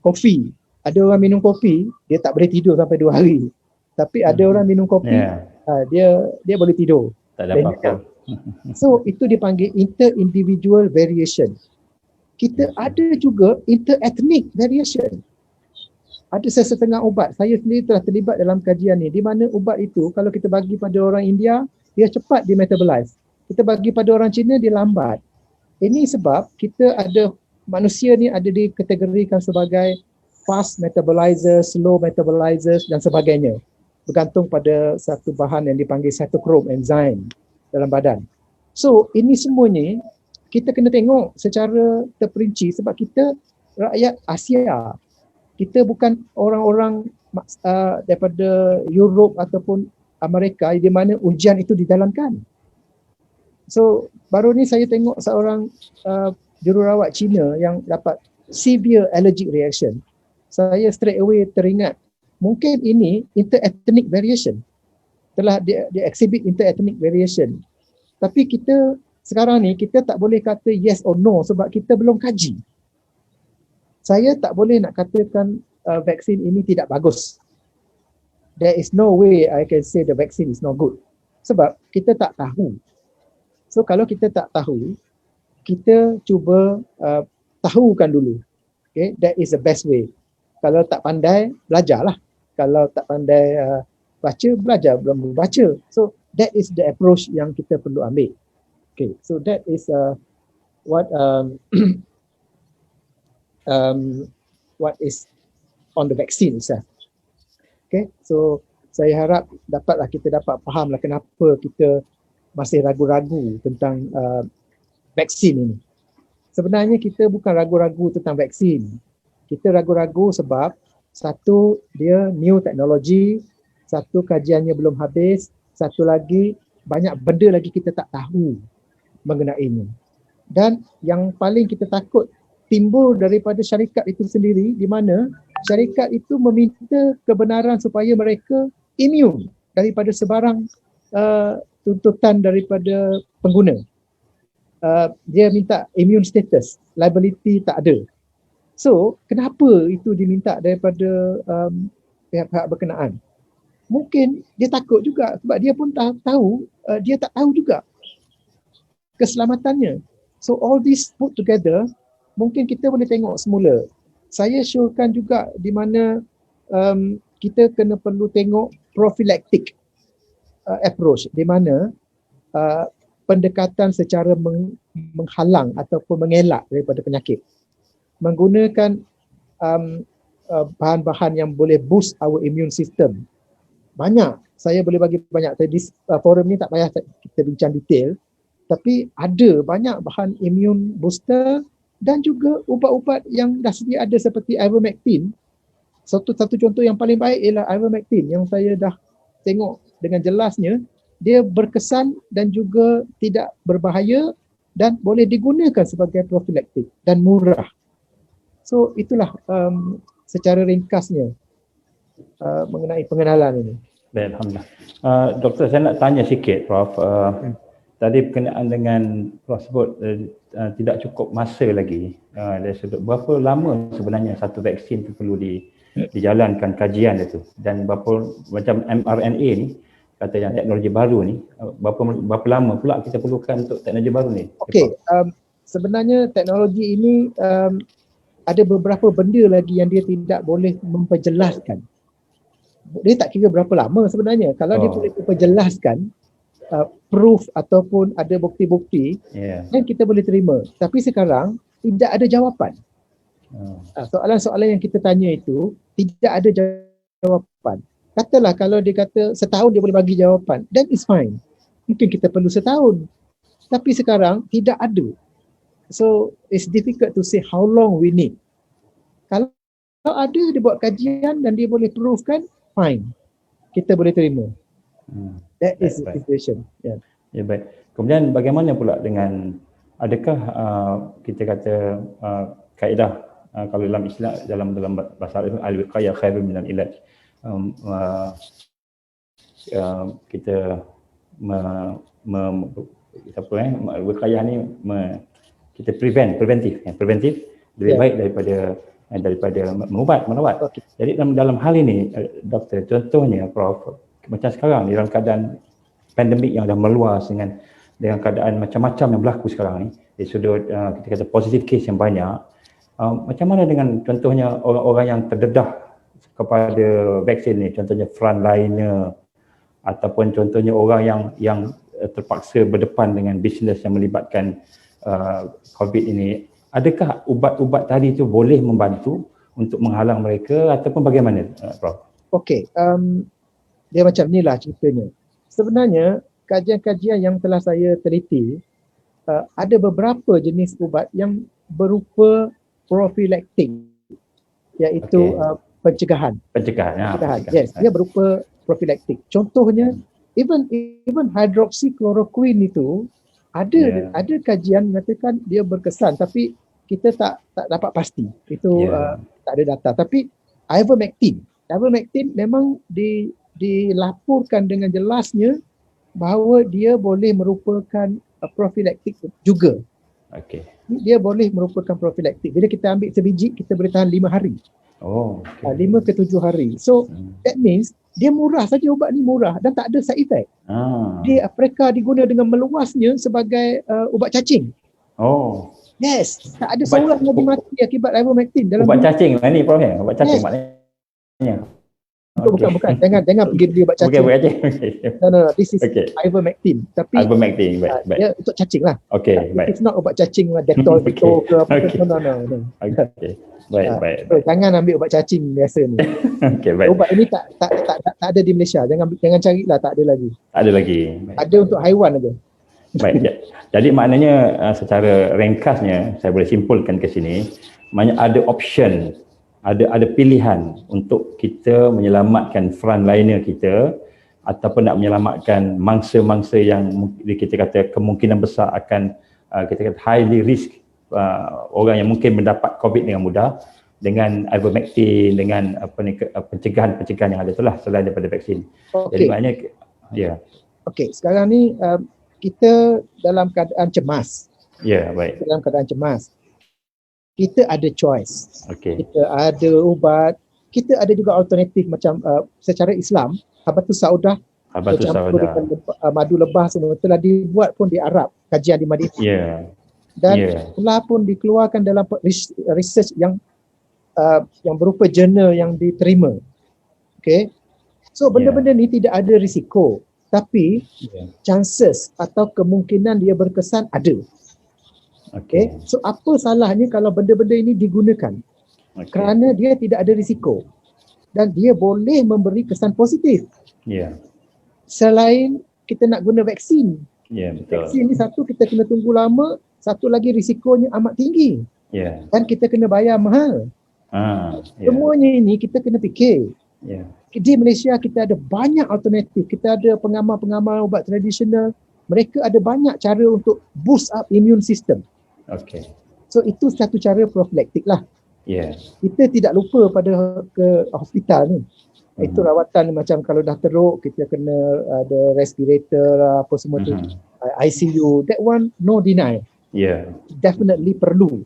kopi, ada orang minum kopi, dia tak boleh tidur sampai 2 hari. Tapi ada orang minum kopi, dia boleh tidur. Tak ada apa-apa. So itu dipanggil inter-individual variation. Kita ada juga inter-ethnic variation. Ada sesetengah ubat, saya sendiri telah terlibat dalam kajian ni, di mana ubat itu kalau kita bagi pada orang India, dia cepat di metabolize. Kita bagi pada orang Cina, dia lambat. Ini sebab kita ada, manusia ni ada dikategorikan sebagai fast metabolizers, slow metabolizers dan sebagainya. Bergantung pada satu bahan yang dipanggil cytochrome enzyme dalam badan. So ini semuanya kita kena tengok secara terperinci sebab kita rakyat Asia. Kita bukan orang-orang daripada Europe ataupun Amerika di mana ujian itu dijalankan. So baru ni saya tengok seorang jururawat Cina yang dapat severe allergic reaction. Saya straight away teringat mungkin ini inter-ethnic variation. Telah dia exhibit inter-ethnic variation. Tapi kita sekarang ni kita tak boleh kata yes or no sebab kita belum kaji. Saya tak boleh nak katakan vaksin ini tidak bagus. There is no way I can say the vaccine is not good. Sebab kita tak tahu. So kalau kita tak tahu, kita cuba tahukan dulu. Okay, that is the best way. Kalau tak pandai, belajarlah. Kalau tak pandai baca, belajar belum baca. So that is the approach yang kita perlu ambil. Okay, so that is what what is on the vaccine itself. Okay, so saya harap kita dapat fahamlah kenapa kita masih ragu-ragu tentang vaksin ini. Sebenarnya kita bukan ragu-ragu tentang vaksin. Kita ragu-ragu sebab satu, dia new teknologi, satu, kajiannya belum habis, satu lagi, banyak benda lagi kita tak tahu mengenainya. Dan yang paling kita takut timbul daripada syarikat itu sendiri, di mana syarikat itu meminta kebenaran supaya mereka imun daripada sebarang tuntutan daripada pengguna. Dia minta immune status, liability tak ada. So, kenapa itu diminta daripada pihak-pihak berkenaan? Mungkin dia takut juga sebab dia pun tahu, dia tak tahu juga keselamatannya. So, all this put together, mungkin kita boleh tengok semula. Saya syorkan juga di mana kita kena perlu tengok prophylactic approach, di mana pendekatan secara menghalang ataupun mengelak daripada penyakit. Menggunakan bahan-bahan yang boleh boost our immune system. Banyak, saya boleh bagi banyak. Di forum ni tak payah kita bincang detail, tapi ada banyak bahan immune booster dan juga ubat-ubat yang dah sedia ada seperti ivermectin. Satu contoh yang paling baik ialah ivermectin yang saya dah tengok dengan jelasnya. Dia berkesan dan juga tidak berbahaya dan boleh digunakan sebagai profilaktik dan murah. So itulah secara ringkasnya mengenai pengenalan ini. Baik, alhamdulillah. Doktor, saya nak tanya sikit, Prof. Tadi berkenaan dengan Prof sebut tidak cukup masa lagi. Dari sudut berapa lama sebenarnya satu vaksin itu perlu dijalankan kajian itu, dan berapa macam mRNA ni, kata yang teknologi baru ni, berapa lama pula kita perlukan untuk teknologi baru ni? Okey, sebenarnya teknologi ini ada beberapa benda lagi yang dia tidak boleh memperjelaskan. Dia tak kira berapa lama sebenarnya. Kalau dia boleh memperjelaskan proof ataupun ada bukti-bukti, dan kita boleh terima. Tapi sekarang tidak ada jawapan. Soalan-soalan yang kita tanya itu tidak ada jawapan. Katalah kalau dia kata setahun dia boleh bagi jawapan, then it's fine. Mungkin kita perlu setahun. Tapi sekarang tidak ada. So it's difficult to say how long we need. Kalau ada dia buat kajian dan dia boleh provekan, fine. Kita boleh terima. That is the situation. Yeah. Ya, baik. Kemudian bagaimana pula dengan, adakah kita kata kaedah kalau dalam istilah dalam bahasa Arab, al-wiqayah khairun minal ilaj. Kita wiqayah ni kita preventif lebih baik daripada merawat. Okay. Jadi dalam hal ini, doktor, contohnya Prof, macam sekarang dalam keadaan pandemik yang dah meluas dengan keadaan macam-macam yang berlaku sekarang ni, di sudut kita kata positive case yang banyak, macam mana dengan contohnya orang-orang yang terdedah kepada vaksin ni, contohnya frontliner ataupun contohnya orang yang terpaksa berdepan dengan bisnes yang melibatkan COVID ini, adakah ubat-ubat tadi itu boleh membantu untuk menghalang mereka ataupun bagaimana, Prof? Okey, dia macam inilah ceritanya. Sebenarnya kajian-kajian yang telah saya teliti, ada beberapa jenis ubat yang berupa profilaktik, iaitu pencegahan. Yes, dia berupa profilaktik. Contohnya even hydroxychloroquine itu ada kajian mengatakan dia berkesan, tapi kita tak dapat pasti. Itu tak ada data. Tapi ivermectin memang dilaporkan dengan jelasnya bahawa dia boleh merupakan profilaktik juga. Okey. Dia boleh merupakan profilaktik. Bila kita ambil sebiji, kita boleh tahan 5 hari. 5 ke 7 hari. So that means dia murah saja, ubat ni murah dan tak ada side effect. Di Afrika diguna dengan meluasnya sebagai ubat cacing. Yes, tak ada seorang lagi mati akibat ivermectin dalam Ubat dunia. cacing lah ni Prof ya? Ubat cacing Yes. maknanya. Bukan. Jangan pergi beli ubat Bukan cacing. ubat cacing. No. This is Okay. ivermectin. Tapi Ivermectin, baik. dia untuk cacing lah. Okey, baik. It's not ubat cacing lah, Dettol Okay. gitu ke apa. Okay. No. Okey. Baik. So, jangan ambil ubat cacing biasa ni. Okey, baik. Ubat ini tak ada di Malaysia. Jangan carilah, tak ada lagi. Ada lagi. Baik. Ada untuk haiwan aja. Baik. Jadi maknanya secara ringkasnya saya boleh simpulkan ke sini, maknanya ada option, ada pilihan untuk kita menyelamatkan frontliner kita ataupun nak menyelamatkan mangsa-mangsa yang kita kata kemungkinan besar akan kita kata highly risk, orang yang mungkin mendapat COVID dengan mudah dengan ivermectin, dengan pencegahan-pencegahan yang ada itulah selain daripada vaksin. Jadi maknanya Okey, sekarang ni kita dalam keadaan cemas. Ya, baik. Dalam keadaan cemas. Kita ada choice. Okey. Kita ada ubat, kita ada juga alternatif macam secara Islam, habatus saudah, dengan madu lebah semua telah dibuat pun di Arab, kajian di Madinah. Ya. Dan telah pun dikeluarkan dalam research yang berupa jurnal yang diterima. Okey. So benda-benda ni tidak ada risiko, tapi chances atau kemungkinan dia berkesan ada. Okay. So apa salahnya kalau benda-benda ini digunakan? Kerana dia tidak ada risiko dan dia boleh memberi kesan positif. Selain kita nak guna vaksin. Betul. Vaksin ni satu kita kena tunggu lama, satu lagi risikonya amat tinggi. Dan kita kena bayar mahal. Semuanya ini kita kena fikir. Di Malaysia kita ada banyak alternatif. Kita ada pengamal-pengamal ubat tradisional. Mereka ada banyak cara untuk boost up immune system. So itu satu cara prophylactic lah. Kita tidak lupa pada ke hospital ni. Itu rawatan macam kalau dah teruk kita kena ada respirator lah, apa semua tu. ICU, that one no deny. Definitely perlu.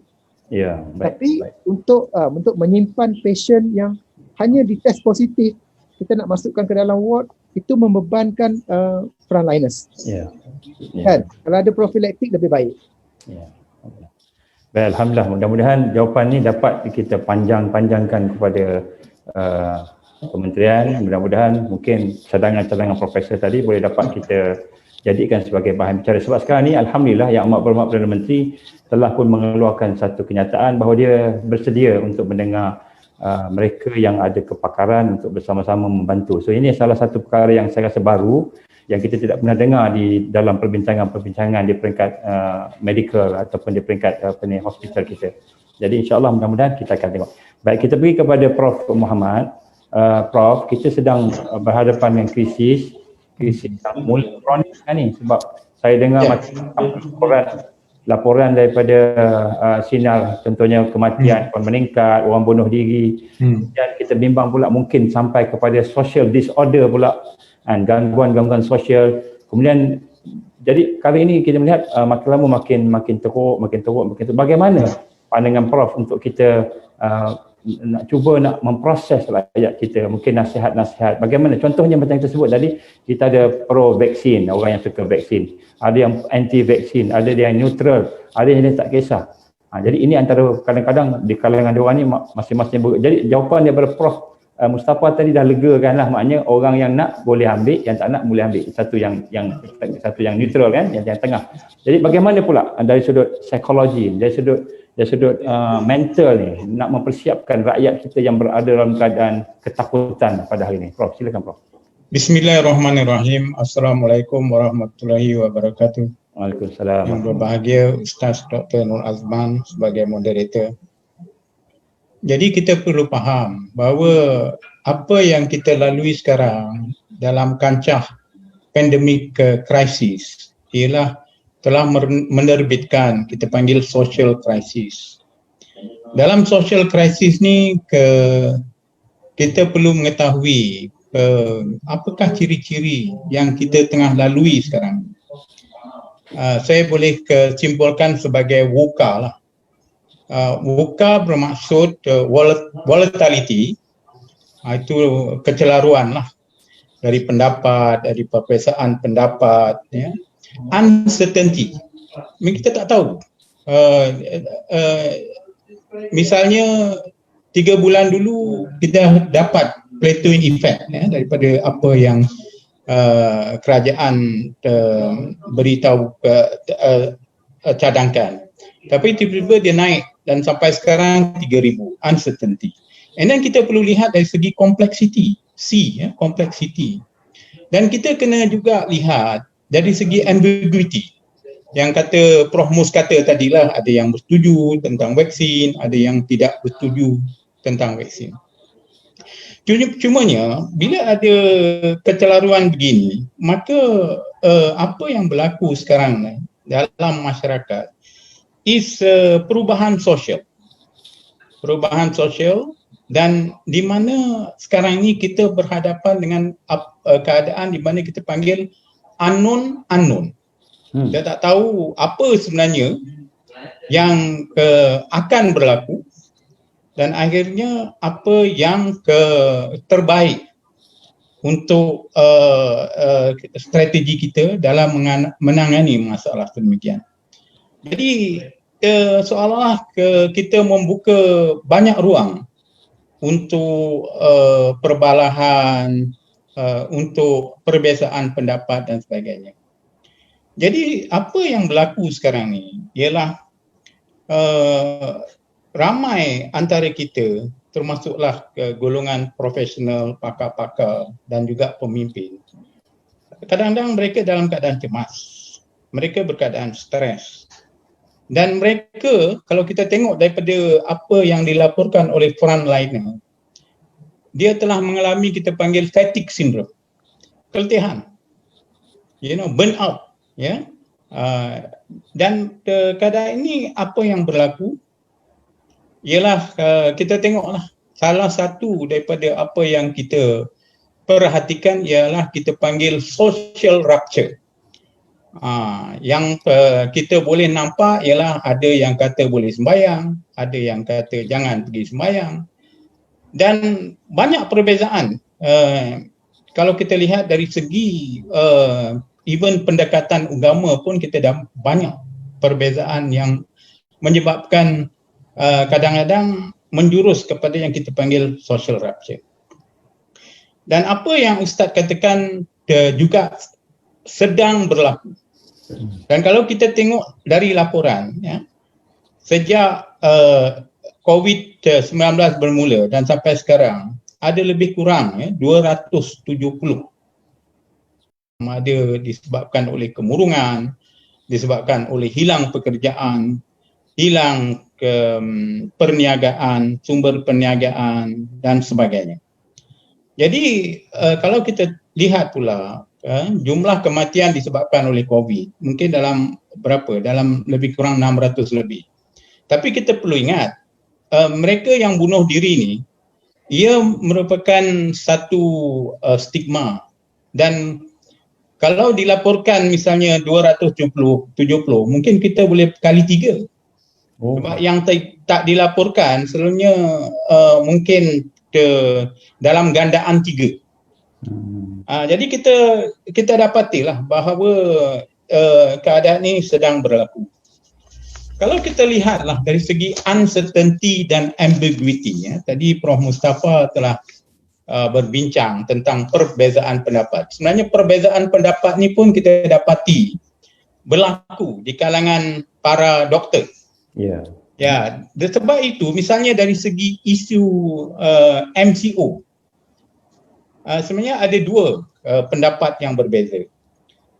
Tapi untuk menyimpan patient yang hanya dites positif, kita nak masukkan ke dalam ward, itu membebankan frontliners. Kan? Kalau ada prophylactic lebih baik. Baik, alhamdulillah, mudah-mudahan jawapan ni dapat kita panjangkan kepada kementerian. Mudah-mudahan mungkin cadangan-cadangan profesor tadi boleh dapat kita jadikan sebagai bahan bicara. Sebab sekarang ni alhamdulillah Yang Amat Berhormat Perdana Menteri telah pun mengeluarkan satu kenyataan bahawa dia bersedia untuk mendengar mereka yang ada kepakaran untuk bersama-sama membantu. So ini salah satu perkara yang saya rasa baru yang kita tidak pernah dengar di dalam perbincangan-perbincangan di peringkat medical ataupun di peringkat hospital kita. Jadi insya-Allah mudah-mudahan kita akan tengok. Baik, kita pergi kepada Prof Muhammad. Prof, kita sedang berhadapan dengan krisis yang mulai kronik ni sebab saya dengar macam laporan daripada sinar contohnya kematian meningkat, orang bunuh diri, dan kita bimbang pula mungkin sampai kepada social disorder pula, gangguan-gangguan sosial. Kemudian jadi kali ini kita melihat makin lama makin teruk. Bagaimana pandangan Prof untuk kita nak cuba nak memproses rakyat kita, mungkin nasihat-nasihat bagaimana, contohnya macam kita sebut tadi, kita ada pro vaksin, orang yang suka vaksin, ada yang anti vaksin, ada yang neutral, ada yang tak kisah. Jadi ini antara kadang-kadang di kalangan diorang ni masing-masing jadi jawapan daripada Prof Mustafa tadi dah legakan lah, maknanya orang yang nak boleh ambil, yang tak nak boleh ambil, satu yang neutral kan, yang tengah. Jadi bagaimana pula dari sudut psikologi, dari sudut mental ni nak mempersiapkan rakyat kita yang berada dalam keadaan ketakutan pada hari ini. Prof, silakan Prof. Bismillahirrahmanirrahim. Assalamualaikum warahmatullahi wabarakatuh. Waalaikumsalam. Yang berbahagia Ustaz Dr. Nur Azman sebagai moderator. Jadi kita perlu faham bahawa apa yang kita lalui sekarang dalam kancah pandemik krisis ialah telah menerbitkan kita panggil social crisis. Dalam social crisis ni kita perlu mengetahui apakah ciri-ciri yang kita tengah lalui sekarang. Saya boleh simpulkan sebagai VUCA lah. VUCA bermaksud volatility, itu kecelaruan lah dari pendapat, dari perbezaan pendapat, ya. Uncertainty, kita tak tahu uh, uh, misalnya 3 bulan dulu kita dapat plateauing effect daripada apa yang kerajaan beritahu cadangkan. Tapi tiba-tiba dia naik dan sampai sekarang 3,000, uncertainty. And then kita perlu lihat dari segi complexity, complexity. Dan kita kena juga lihat dari segi ambiguity. Yang kata Prof Mus kata tadilah, ada yang bersetuju tentang vaksin, ada yang tidak bersetuju tentang vaksin. Cumanya bila ada kecelaruan begini, maka apa yang berlaku sekarang dalam masyarakat is perubahan sosial. Perubahan sosial, dan di mana sekarang ini kita berhadapan dengan keadaan di mana kita panggil unknown. Kita tak tahu apa sebenarnya yang akan berlaku, dan akhirnya apa yang terbaik untuk strategi kita dalam menangani masalah demikian. Jadi seolah-olah kita membuka banyak ruang untuk perbalahan, untuk perbezaan pendapat dan sebagainya. Jadi apa yang berlaku sekarang ni ialah ramai antara kita, termasuklah golongan profesional, pakar-pakar dan juga pemimpin, kadang-kadang mereka dalam keadaan cemas, mereka berkeadaan stres, dan mereka, kalau kita tengok daripada apa yang dilaporkan oleh frontliner, dia telah mengalami kita panggil fatigue syndrome, keletihan, burn out, dan keadaan ini apa yang berlaku ialah kita tengoklah, salah satu daripada apa yang kita perhatikan ialah kita panggil social rupture. Yang kita boleh nampak ialah ada yang kata boleh sembahyang, ada yang kata jangan pergi sembahyang, dan banyak perbezaan. Kalau kita lihat dari segi even pendekatan agama pun kita dah banyak perbezaan yang menyebabkan kadang-kadang menjurus kepada yang kita panggil social rupture. Dan apa yang Ustaz katakan juga sedang berlaku. Dan kalau kita tengok dari laporan, sejak COVID-19 bermula dan sampai sekarang, ada lebih kurang 270. Ada disebabkan oleh kemurungan, disebabkan oleh hilang pekerjaan, hilang perniagaan, sumber perniagaan dan sebagainya. Jadi kalau kita lihat pula jumlah kematian disebabkan oleh COVID mungkin dalam lebih kurang 600 lebih. Tapi kita perlu ingat mereka yang bunuh diri ni, ia merupakan satu stigma, dan kalau dilaporkan misalnya 270, mungkin kita boleh kali 3. Sebab yang tak dilaporkan selalunya mungkin dalam gandaan 3. Jadi kita dapatilah bahawa keadaan ini sedang berlaku. Kalau kita lihatlah dari segi uncertainty dan ambiguity, tadi Prof Mustafa telah berbincang tentang perbezaan pendapat. Sebenarnya perbezaan pendapat ni pun kita dapati berlaku di kalangan para doktor. Sebab itu misalnya dari segi isu MCO, sebenarnya ada 2 pendapat yang berbeza.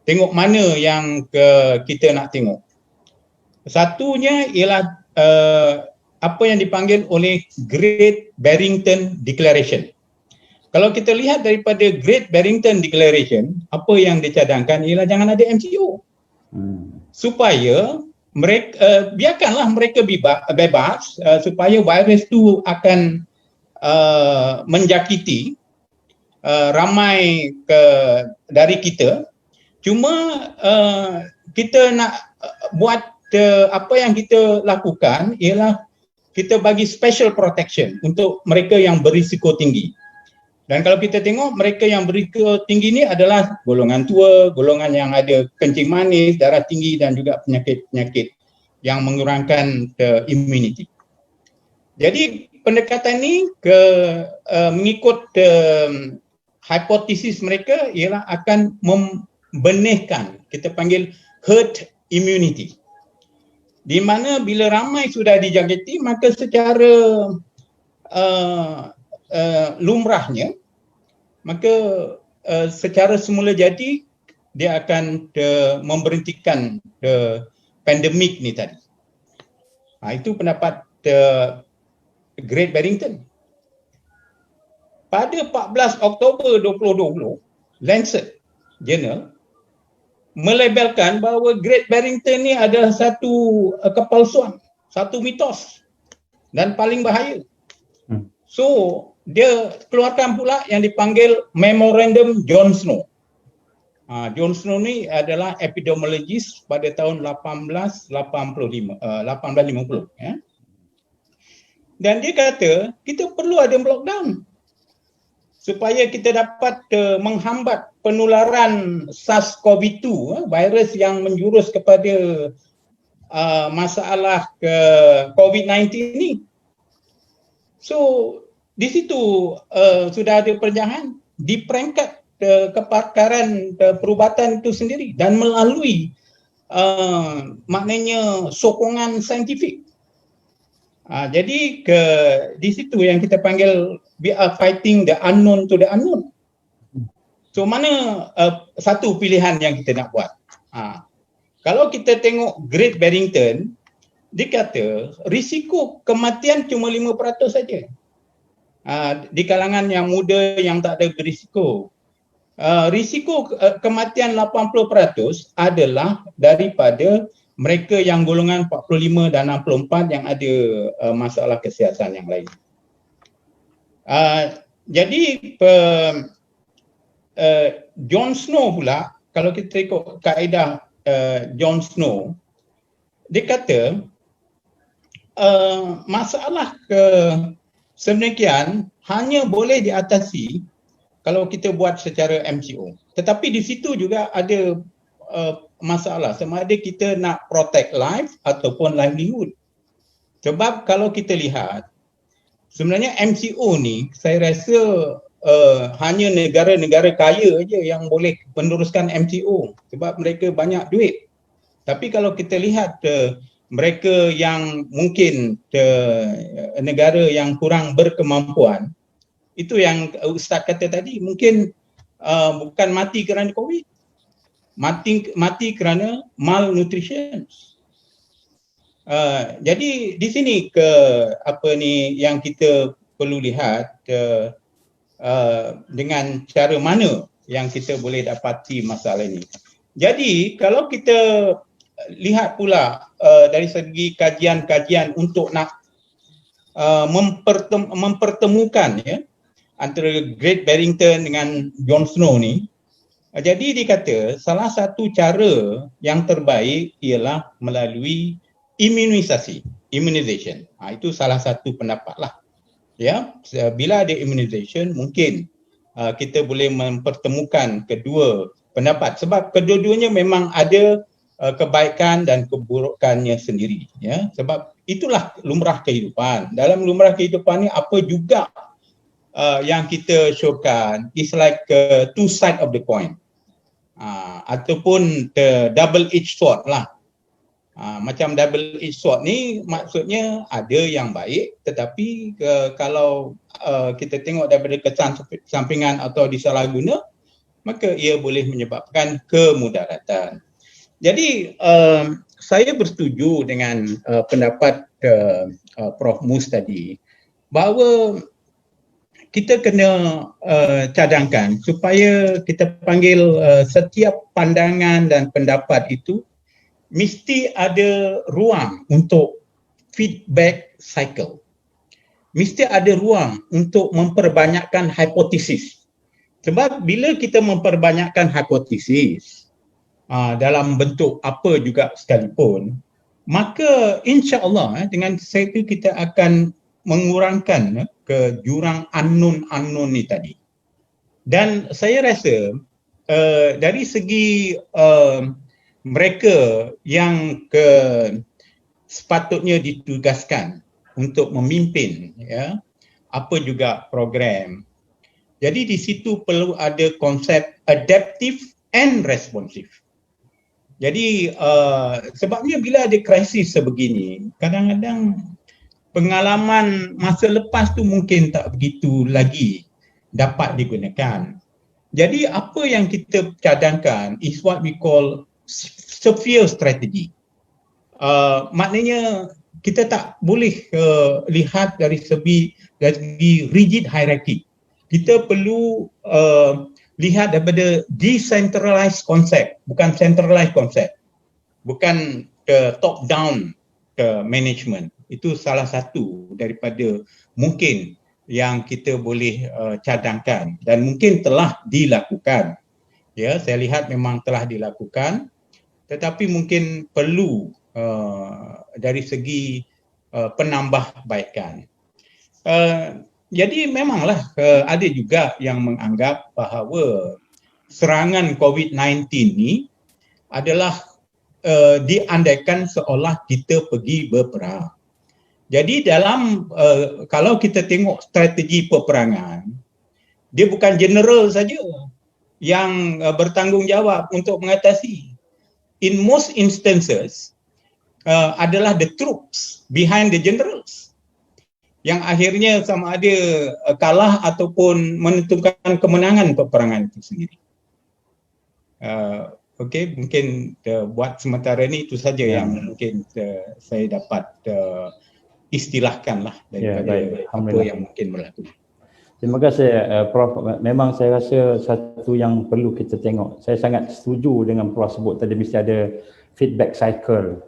Tengok mana yang kita nak tengok. Satunya ialah apa yang dipanggil oleh Great Barrington Declaration. Kalau kita lihat daripada Great Barrington Declaration, apa yang dicadangkan ialah jangan ada MCO. Supaya mereka biarkanlah mereka bebas supaya virus itu akan menjakiti ramai dari kita. Cuma kita nak buat apa yang kita lakukan ialah kita bagi special protection untuk mereka yang berisiko tinggi. Dan kalau kita tengok mereka yang berisiko tinggi ni adalah golongan tua, golongan yang ada kencing manis, darah tinggi dan juga penyakit-penyakit yang mengurangkan immunity. Jadi pendekatan ini mengikut hipotesis mereka ialah akan membenihkan, kita panggil herd immunity. Di mana bila ramai sudah dijangkiti, maka secara lumrahnya, maka secara semula jadi dia akan memberhentikan pandemik ni tadi. Itu pendapat Great Barrington. Pada 14 Oktober 2020, Lancet Journal melabelkan bahawa Great Barrington ni adalah satu kepalsuan, satu mitos dan paling bahaya. So, dia keluarkan pula yang dipanggil Memorandum John Snow. John Snow ni adalah epidemiologis pada tahun 1850. Ya. Dan dia kata kita perlu ada lockdown supaya kita dapat menghambat penularan SARS-CoV-2, virus yang menjurus kepada masalah COVID-19 ni. So di situ sudah ada perbincangan di peringkat kepakaran perubatan itu sendiri dan melalui maknanya sokongan saintifik. Jadi di situ yang kita panggil we are fighting the unknown to the unknown. So mana satu pilihan yang kita nak buat? Kalau kita tengok Great Barrington, dia kata risiko kematian cuma 5% saja. Di kalangan yang muda yang tak ada berisiko. Risiko kematian 80% adalah daripada mereka yang golongan 45 dan 64 yang ada masalah kesihatan yang lain. Jadi John Snow pula, kalau kita ikut kaedah John Snow, dia kata masalah sedemikian hanya boleh diatasi kalau kita buat secara MCO. Tetapi di situ juga ada masalah sama ada kita nak protect life ataupun livelihood. Sebab kalau kita lihat sebenarnya MCO ni saya rasa hanya negara-negara kaya aja yang boleh meneruskan MCO sebab mereka banyak duit. Tapi kalau kita lihat mereka yang mungkin negara yang kurang berkemampuan, itu yang Ustaz kata tadi, mungkin bukan mati kerana COVID, mati kerana malnutrition. Jadi di sini yang kita perlu lihat dengan cara mana yang kita boleh dapati masalah ini. Jadi kalau kita lihat pula dari segi kajian-kajian untuk nak mempertemukan ya antara Great Barrington dengan John Snow ni. Jadi dia kata salah satu cara yang terbaik ialah melalui immunization. Itu salah satu pendapat lah. Ya, bila ada immunization mungkin kita boleh mempertemukan kedua pendapat sebab kedua-duanya memang ada kebaikan dan keburukannya sendiri. Ya, sebab itulah lumrah kehidupan. Dalam lumrah kehidupan ni apa juga yang kita showkan is like two side of the coin. Ataupun the double-edged sword lah. Macam double-edged sword ni maksudnya ada yang baik tetapi kalau kita tengok daripada kesan sampingan atau disalahguna maka ia boleh menyebabkan kemudaratan. Jadi saya bersetuju dengan pendapat Prof Mus tadi bahawa kita kena cadangkan supaya kita panggil setiap pandangan dan pendapat itu mesti ada ruang untuk feedback cycle. Mesti ada ruang untuk memperbanyakkan hipotesis. Sebab bila kita memperbanyakkan hipotesis dalam bentuk apa juga sekalipun, maka insya-Allah dengan itu kita akan mengurangkan ke jurang unknown ni tadi. Dan saya rasa dari segi mereka yang sepatutnya ditugaskan untuk memimpin ya apa juga program. Jadi di situ perlu ada konsep adaptive and responsive. Jadi sebabnya bila ada krisis sebegini, kadang-kadang pengalaman masa lepas tu mungkin tak begitu lagi dapat digunakan. Jadi apa yang kita cadangkan is what we call severe strategy. Maknanya kita tak boleh lihat dari segi rigid hierarchy. Kita perlu lihat daripada decentralized concept, bukan centralized concept, bukan top down management. Itu salah satu daripada mungkin yang kita boleh cadangkan dan mungkin telah dilakukan. Ya, saya lihat memang telah dilakukan, tetapi mungkin perlu dari segi penambahbaikan. Jadi memanglah ada juga yang menganggap bahawa serangan COVID-19 ni adalah diandaikan seolah kita pergi berperang. Jadi dalam kalau kita tengok strategi peperangan, dia bukan general saja yang bertanggungjawab untuk mengatasi. In most instances adalah the troops behind the generals yang akhirnya sama ada kalah ataupun menentukan kemenangan peperangan itu sendiri. Okey, mungkin buat sementara ni itu saja yang mungkin saya dapat istilahkan lah daripada apa yang mungkin berlaku. Terima kasih Prof. Memang saya rasa satu yang perlu kita tengok. Saya sangat setuju dengan Prof sebut tadi mesti ada feedback cycle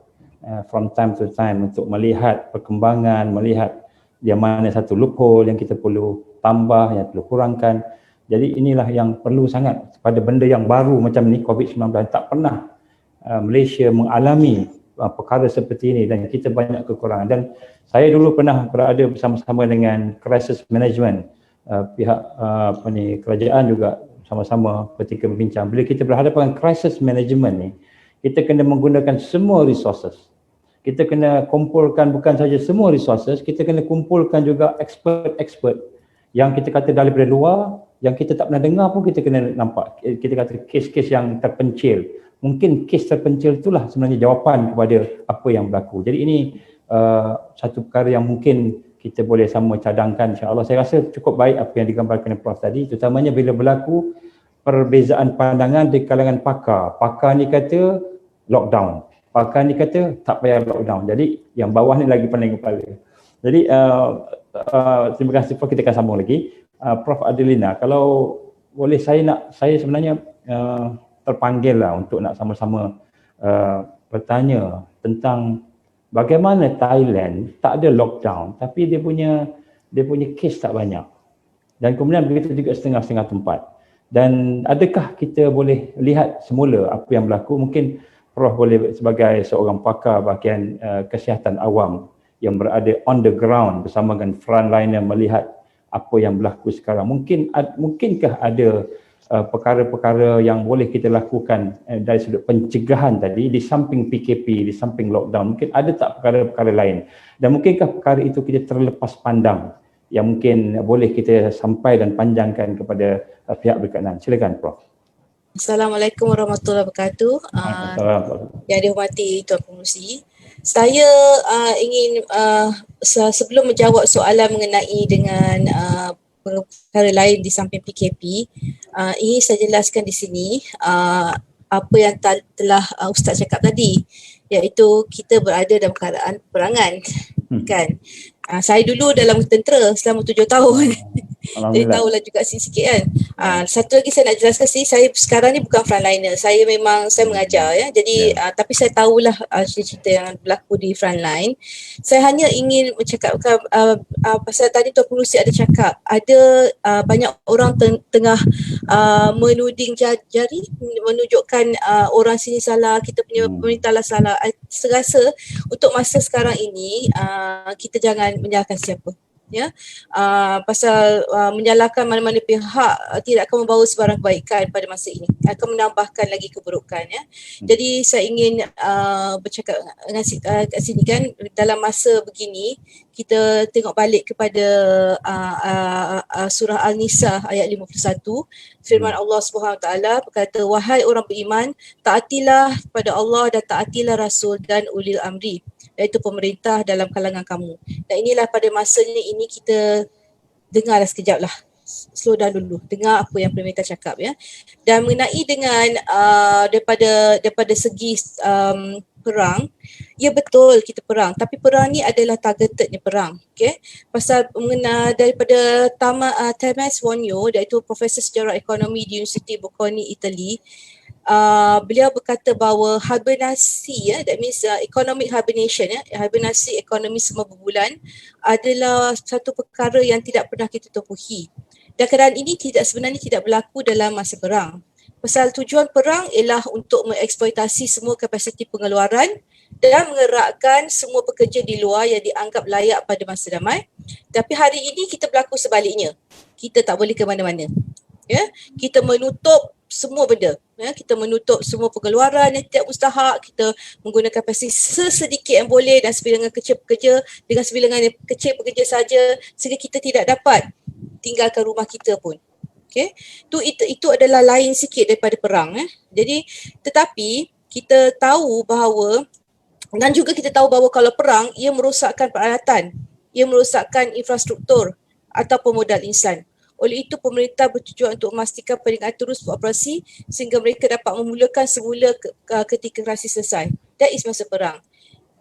from time to time untuk melihat perkembangan, melihat di mana satu loophole yang kita perlu tambah, yang perlu kurangkan. Jadi inilah yang perlu sangat pada benda yang baru macam ni, COVID-19. Tak pernah Malaysia mengalami perkara seperti ini dan kita banyak kekurangan. Dan saya dulu pernah berada bersama-sama dengan crisis management, pihak kerajaan juga sama-sama ketika berbincang. Bila kita berhadapan dengan crisis management ni, kita kena menggunakan semua resources. Kita kena kumpulkan bukan saja semua resources, kita kena kumpulkan juga expert-expert yang kita kata daripada luar, yang kita tak pernah dengar pun kita kena nampak. Kita kata kes-kes yang terpencil. Mungkin kes terpencil itulah sebenarnya jawapan kepada apa yang berlaku. Jadi ini satu perkara yang mungkin kita boleh sama cadangkan, insya-Allah. Saya rasa cukup baik apa yang digambarkan oleh Prof tadi, terutamanya bila berlaku perbezaan pandangan di kalangan pakar. Pakar ni kata lockdown, pakar ni kata tak payah lockdown. Jadi yang bawah ni lagi pening kepala. Jadi terima kasih Prof, kita akan sambung lagi. Prof Adelina, kalau boleh saya sebenarnya terpanggil lah untuk nak sama-sama bertanya tentang bagaimana Thailand tak ada lockdown tapi dia punya kes tak banyak. Dan kemudian begitu juga setengah-setengah tempat. Dan adakah kita boleh lihat semula apa yang berlaku? Mungkin Prof boleh sebagai seorang pakar bahagian kesihatan awam yang berada on the ground bersama dengan frontliner melihat apa yang berlaku sekarang. Mungkinkah ada perkara-perkara yang boleh kita lakukan dari sudut pencegahan tadi di samping PKP, di samping lockdown? Mungkin ada tak perkara-perkara lain? Dan mungkinkah perkara itu kita terlepas pandang yang mungkin boleh kita sampai dan panjangkan kepada pihak berkenaan? Silakan Prof. Assalamualaikum warahmatullahi wabarakatuh. Yang dihormati Tuan Pengerusi, saya ingin sebelum menjawab soalan mengenai dengan perkara lain di samping PKP, ingin saya jelaskan di sini apa yang telah Ustaz cakap tadi, iaitu kita berada dalam keadaan peperangan, kan. Saya dulu dalam tentera selama 7 tahun. Jadi tahulah juga sikit kan. Satu lagi saya nak jelaskan saya sekarang ni bukan frontliner. Saya mengajar ya. Jadi tapi saya tahulah cerita yang berlaku di frontline. Saya hanya ingin mencakapkan pasal tadi Tuan Pengerusi ada cakap ada banyak orang tengah menuding jari, menunjukkan orang sini salah, kita punya pemerintah lah salah. Saya rasa untuk masa sekarang ini kita jangan menyalahkan siapa. ya. Pasal menyalahkan mana-mana pihak tidak akan membawa sebarang kebaikan pada masa ini, akan menambahkan lagi keburukan, ya. Jadi saya ingin bercakap kat sini kan, dalam masa begini kita tengok balik kepada surah Al-Nisa ayat 51, firman Allah Subhanahu Wa Taala berkata, wahai orang beriman, taatilah pada Allah dan taatilah Rasul dan ulil amri, iaitu pemerintah dalam kalangan kamu. Dan inilah pada masanya ini kita dengarlah sekejap lah, slow down dulu, dengar apa yang pemerintah cakap, ya. Dan mengenai dengan daripada segi perang, ya betul kita perang, tapi perang ni adalah targetednya perang, okay? Pasal daripada Thomas Wonyo, iaitu Profesor Sejarah Ekonomi di Universiti Bocconi, Itali, beliau berkata bahawa hibernasi, ya, that means economic hibernation, ya, hibernasi ekonomi semua berbulan adalah satu perkara yang tidak pernah kita tempuhi. Dan keadaan ini sebenarnya tidak berlaku dalam masa perang. Pasal tujuan perang ialah untuk mengeksploitasi semua kapasiti pengeluaran dan mengerakkan semua pekerja di luar yang dianggap layak pada masa damai. Tapi hari ini kita berlaku sebaliknya. Kita tak boleh ke mana-mana. Ya, kita menutup semua benda, ya, kita menutup semua pengeluaran yang tidak mustahak, kita menggunakan kapasiti sesedikit yang boleh dan sebilangan kecil pekerja dengan sebilangan yang kecil pekerja saja, sehingga kita tidak dapat tinggalkan rumah kita pun. Okey, itu adalah lain sikit daripada perang, Jadi tetapi kita tahu bahawa, dan juga kita tahu bahawa kalau perang ia merosakkan peralatan, ia merosakkan infrastruktur ataupun modal insan. Oleh itu pemerintah bertujuan untuk memastikan peningkatan terus beroperasi sehingga mereka dapat memulakan semula ketika krisis selesai. That is masa perang.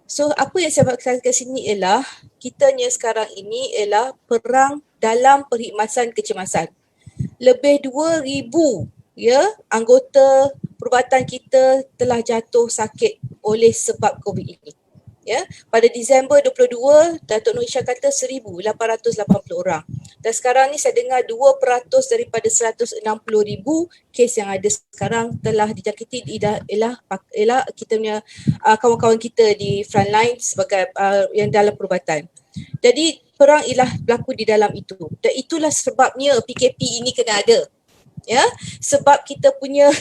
So apa yang saya katakan kat sini ialah kitanya sekarang ini ialah perang dalam perkhidmatan kecemasan. Lebih 2,000 anggota perubatan kita telah jatuh sakit oleh sebab COVID ini. Ya, pada Disember 22, Datuk Nur Ishak kata 1,880 orang. Dan sekarang ni saya dengar 2% daripada 160,000 kes yang ada sekarang telah dijangkiti ialah kita punya kawan-kawan kita di frontline sebagai yang dalam perubatan. Jadi perang ialah berlaku di dalam itu. Dan itulah sebabnya PKP ini kena ada. Ya, sebab kita punya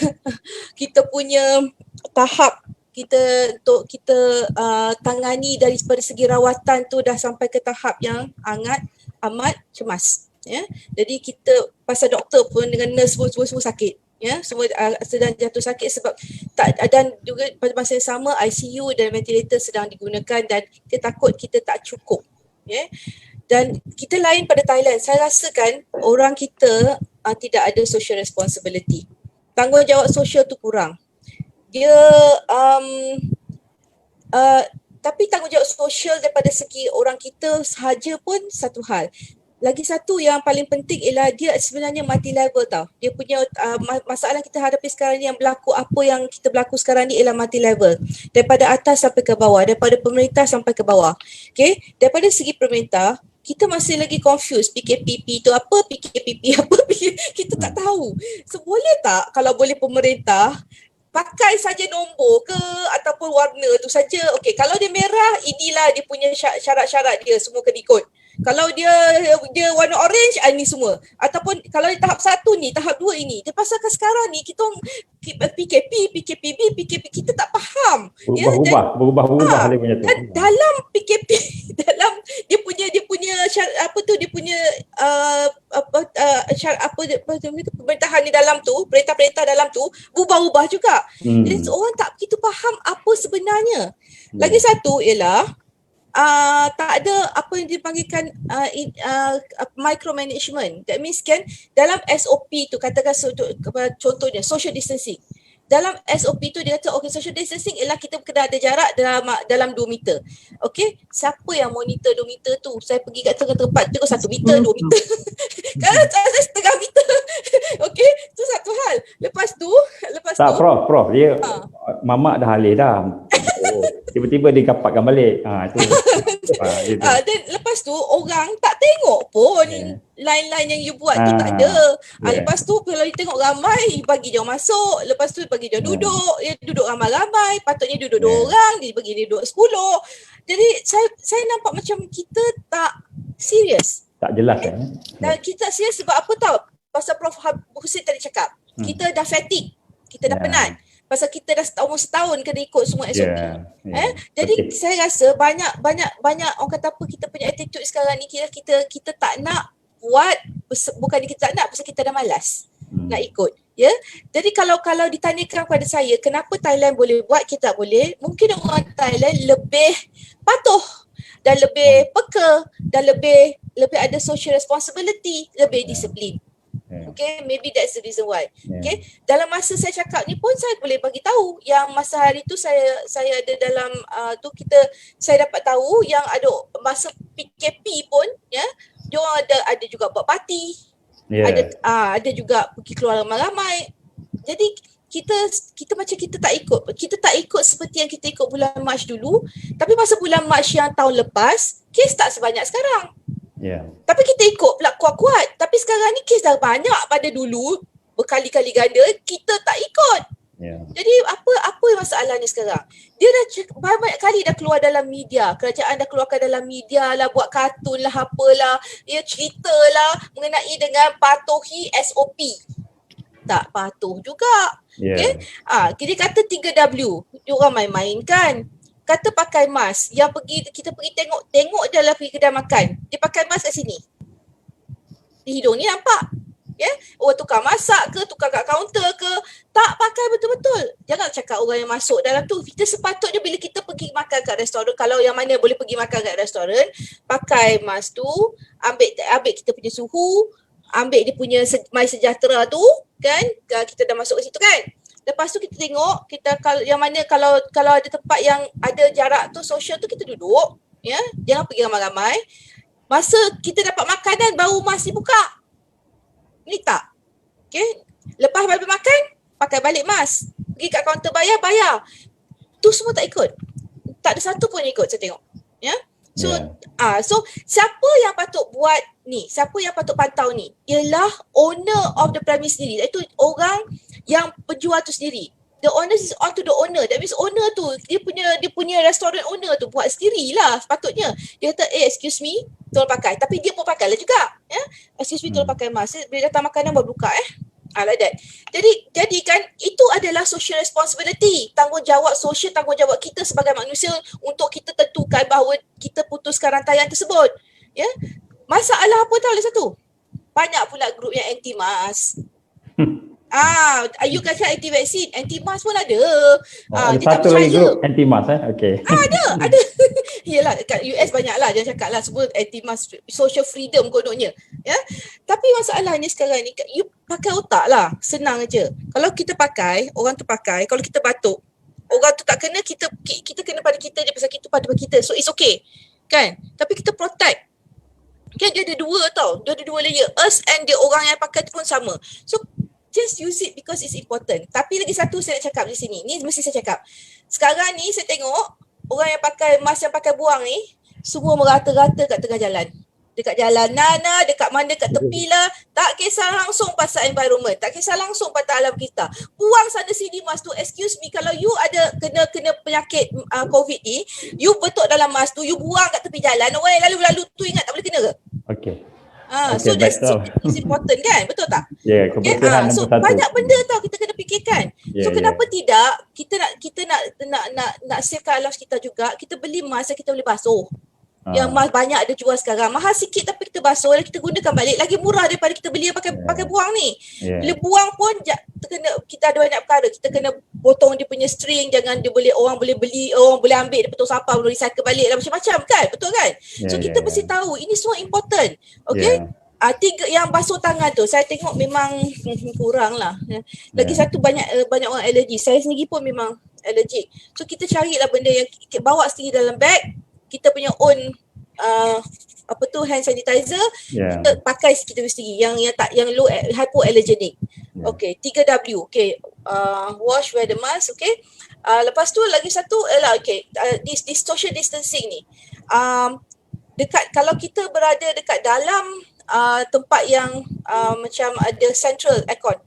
tahap kita tangani daripada segi rawatan tu dah sampai ke tahap yang amat cemas, ya. Jadi kita pasal doktor pun dengan nurse semua sakit, ya, semua sedang jatuh sakit sebab dan juga pada masa yang sama ICU dan ventilator sedang digunakan dan kita takut kita tak cukup, ya. Dan kita lain pada Thailand, saya rasakan orang kita tidak ada social responsibility, tanggungjawab sosial tu kurang. Dia tapi tanggungjawab sosial daripada segi orang kita sahaja pun satu hal. Lagi satu yang paling penting ialah dia sebenarnya multi level tau. Dia punya masalah kita hadapi sekarang ni yang berlaku, apa yang kita berlaku sekarang ni ialah multi level. Daripada atas sampai ke bawah, daripada pemerintah sampai ke bawah. Okay, daripada segi pemerintah, kita masih lagi confused PKPP tu apa, PKPP apa, kita tak tahu. So boleh tak kalau boleh pemerintah pakai saja nombor ke ataupun warna tu saja. Okey, kalau dia merah, inilah dia punya syarat-syarat dia semua kena ikut. Kalau dia warna orange, ini semua. Ataupun kalau di tahap 1 ni, tahap 2 ini. Dia pasalkan sekarang ni kita PKP, kita tak faham. Berubah dia punya tu. Dan dalam PKP, dalam dia punya pemerintahan di dalam tu, perintah-perintah dalam tu berubah-ubah juga. Jadi orang tak begitu faham apa sebenarnya. Lagi satu ialah tak ada apa yang dipanggilkan micromanagement. That means kan dalam SOP tu, katakan contohnya social distancing. Dalam SOP tu dia kata okay, social distancing ialah kita kena ada jarak dalam 2 meter. Okay, siapa yang monitor 2 meter tu? Saya pergi kat tengah-tengah tempat tengok 1 meter, 2 meter. Kalau saya setengah meter. Okay, tu satu hal. Lepas tu tak, Prof, dia mamak dah alih dah. Tiba-tiba dia kapakkan balik. Itu. Dan lepas tu orang tak tengok pun line-line yang you buat tu tak ada. Lepas tu kalau you tengok ramai, bagi dia masuk. Lepas tu bagi dia duduk. Dia duduk ramai-ramai. Patutnya duduk 2 orang, dia bagi dia duduk 10. Jadi saya nampak macam kita tak Serius. Tak jelas Dan kita serius sebab apa tahu? Pasal Prof Husin tadi cakap, kita dah fatigue, kita dah penat. Pasal kita dah umur setahun kena ikut semua SOP. Jadi saya rasa banyak orang kata apa, kita punya attitude sekarang ni kita tak nak buat, bukan kita tak nak, pasal kita dah malas nak ikut. Ya. Jadi kalau ditanyakan kepada saya kenapa Thailand boleh buat, kita tak boleh, mungkin orang Thailand lebih patuh dan lebih peka dan lebih ada social responsibility, lebih disiplin. Okay, maybe that's the reason why. Okay, dalam masa saya cakap ni pun saya boleh bagi tahu yang masa hari tu saya ada dalam saya dapat tahu yang ada masa PKP pun diorang ada juga buat parti. Ada juga pergi keluar ramai-ramai. Jadi kita macam kita tak ikut seperti yang kita ikut bulan Mac dulu, tapi masa bulan Mac yang tahun lepas kes tak sebanyak sekarang. Tapi kita ikut pula kuat-kuat. Tapi sekarang ni kes dah banyak pada dulu, berkali-kali ganda, kita tak ikut. Jadi apa masalahnya sekarang? Dia dah banyak kali dah keluar dalam media, kerajaan dah keluarkan dalam media lah, buat kartun lah, apalah, cerita lah mengenai dengan patuhi SOP. Tak patuh juga. Okay? Dia kata 3W, diorang main-main kan. Kata pakai mask, yang kita pergi tengok je lah pergi kedai makan, dia pakai mask kat sini, di hidung ni nampak. Orang tukar masak ke, tukar kat kaunter ke, tak pakai betul-betul. Jangan cakap orang yang masuk dalam tu. Kita sepatutnya bila kita pergi makan kat restoran, kalau yang mana boleh pergi makan kat restoran, pakai mask tu, ambil kita punya suhu, ambil dia punya My Sejahtera tu kan, kita dah masuk ke situ kan. Lepas tu kita tengok, kalau ada tempat yang ada jarak tu, social tu, kita duduk, jangan pergi ramai-ramai. Masa kita dapat makanan baru mask dibuka. Ni tak. Okay. Lepas habis makan, pakai balik mask. Pergi kat kaunter bayar. Tu semua tak ikut. Tak ada satu pun yang ikut, saya tengok. So siapa yang patut buat ni? Siapa yang patut pantau ni? Ialah owner of the premise sendiri. Iaitu orang yang penjual tu sendiri. The owner is on to the owner. That means owner tu, dia punya restoran owner tu buat sendirilah sepatutnya. Dia kata, excuse me, tolong pakai. Tapi dia pun pakai lah juga. Excuse me, tolong pakai mask. Bila datang makanan baru buka like that. Jadi kan itu adalah social responsibility, tanggungjawab sosial, tanggungjawab kita sebagai manusia untuk kita tentukan bahawa kita putuskan rantaian tersebut. Masalah apa tahu lagi satu? Banyak pula grup yang anti mask. You kata anti vaksin, anti mask pun ada. Ada satu lagi grup anti mask okey. Ada. Yalah, kat US banyaklah, jangan cakaplah semua anti mask, social freedom kononnya. Tapi masalahnya sekarang ni, you pakai otak lah, senang aja. Kalau kita pakai, orang tu pakai, kalau kita batuk, orang tu tak kena, kita kena pada kita je pasal kita pada kita. So it's okay. Kan? Tapi kita protect. Kan dia ada dua tau. Dia ada dua layer. Us and dia orang yang pakai tu pun sama. So just use it because it's important. Tapi lagi satu saya nak cakap di sini. Ni mesti saya cakap. Sekarang ni saya tengok orang yang pakai mask yang pakai buang ni semua merata-rata kat tengah jalan. Dekat jalan Nana, dekat mana, kat tepi lah. Tak kisah langsung pasal environment. Tak kisah langsung pasal alam kita. Buang sana sini mask tu. Excuse me, kalau you ada kena penyakit COVID ni, you betul dalam mask tu, you buang kat tepi jalan. Orang yang lalu-lalu tu ingat tak boleh kena ke? Okay. So that's important kan? Betul tak? Kebersihan so banyak benda tau kita kena fikirkan. So kenapa tidak kita nak savekan alam kita juga, kita beli mask yang kita boleh basuh. Yang mask banyak ada jual sekarang. Mahal sikit tapi kita basuh dan kita gunakan balik. Lagi murah daripada kita beli yang pakai buang ni. Bila buang pun kita ada banyak perkara. Kita kena potong dia punya string, jangan orang boleh beli, orang boleh ambil dia potong sampah, boleh recycle balik lah, macam-macam kan? Betul kan? So kita mesti tahu ini semua important. Okay? Tiga yang basuh tangan tu saya tengok memang kurang lah. Lagi satu banyak orang alergi. Saya sendiri pun memang allergic. So kita carilah benda yang bawa sendiri dalam bag. Kita punya own hand sanitizer, kita pakai kita sendiri yang low hypoallergenic. Okay, 3W. Okay, wash, wear the mask. Okay, lepas tu lagi satu this social distancing ni. Kalau kita berada dekat dalam tempat yang macam ada central aircon,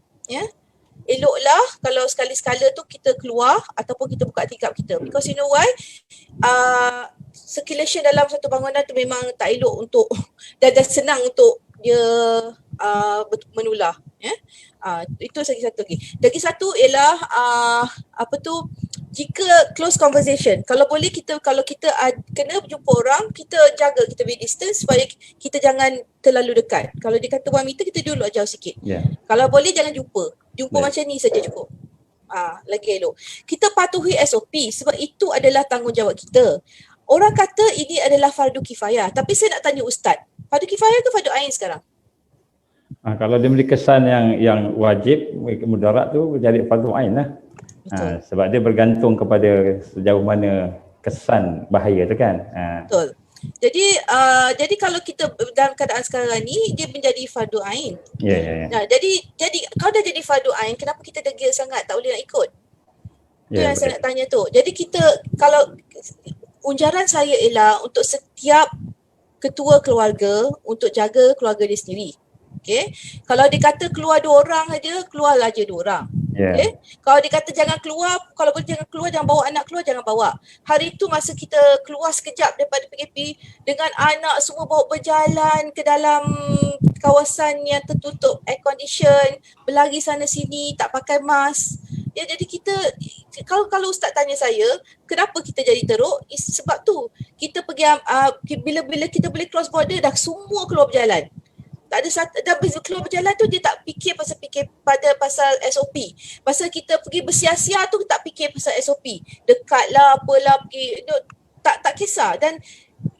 eloklah kalau sekali-sekala tu kita keluar ataupun kita buka tingkap kita. Because you know why? Circulation dalam satu bangunan tu memang tak elok untuk dan senang untuk dia menular. Itu lagi satu lagi. Lagi satu ialah jika close conversation, kalau boleh kalau kita kena jumpa orang, kita jaga kita be distance supaya kita jangan terlalu dekat. Kalau dia kata 1 meter, kita duduk jauh sikit. Kalau boleh jangan jumpa macam ni saja cukup. Lagi elok. Kita patuhi SOP sebab itu adalah tanggungjawab kita. Orang kata ini adalah fardu kifayah, tapi saya nak tanya Ustaz, fardu kifayah ke fardu ain sekarang? Kalau dia beri kesan yang wajib, mudarat tu jadi fardu ain lah. Sebab dia bergantung kepada sejauh mana kesan bahaya tu kan. Betul. Jadi kalau kita dalam keadaan sekarang ni, dia menjadi fardu ain. Nah, jadi kalau dah jadi fardu ain, kenapa kita degil sangat tak boleh nak ikut? Itu yang saya nak tanya tu. Jadi kita, kalau unjaran saya ialah untuk setiap ketua keluarga untuk jaga keluarga dia sendiri. Okay. Kalau dia kata keluar 2 orang saja, keluarlah je 2 orang. Okay. Kalau dia kata jangan keluar, kalau boleh jangan keluar, jangan bawa anak keluar, jangan bawa. Hari tu masa kita keluar sekejap daripada PKP dengan anak semua bawa berjalan ke dalam kawasan yang tertutup air condition, berlari sana sini, tak pakai mask. Ya, jadi kita, kalau Ustaz tanya saya, kenapa kita jadi teruk? Sebab tu, kita pergi, bila kita boleh cross border, dah semua keluar berjalan. Tak ada satu, dah keluar berjalan tu dia tak fikir pasal SOP. Pasal kita pergi bersia-sia tu tak fikir pasal SOP. Dekatlah apalah pergi, tak kisah. Dan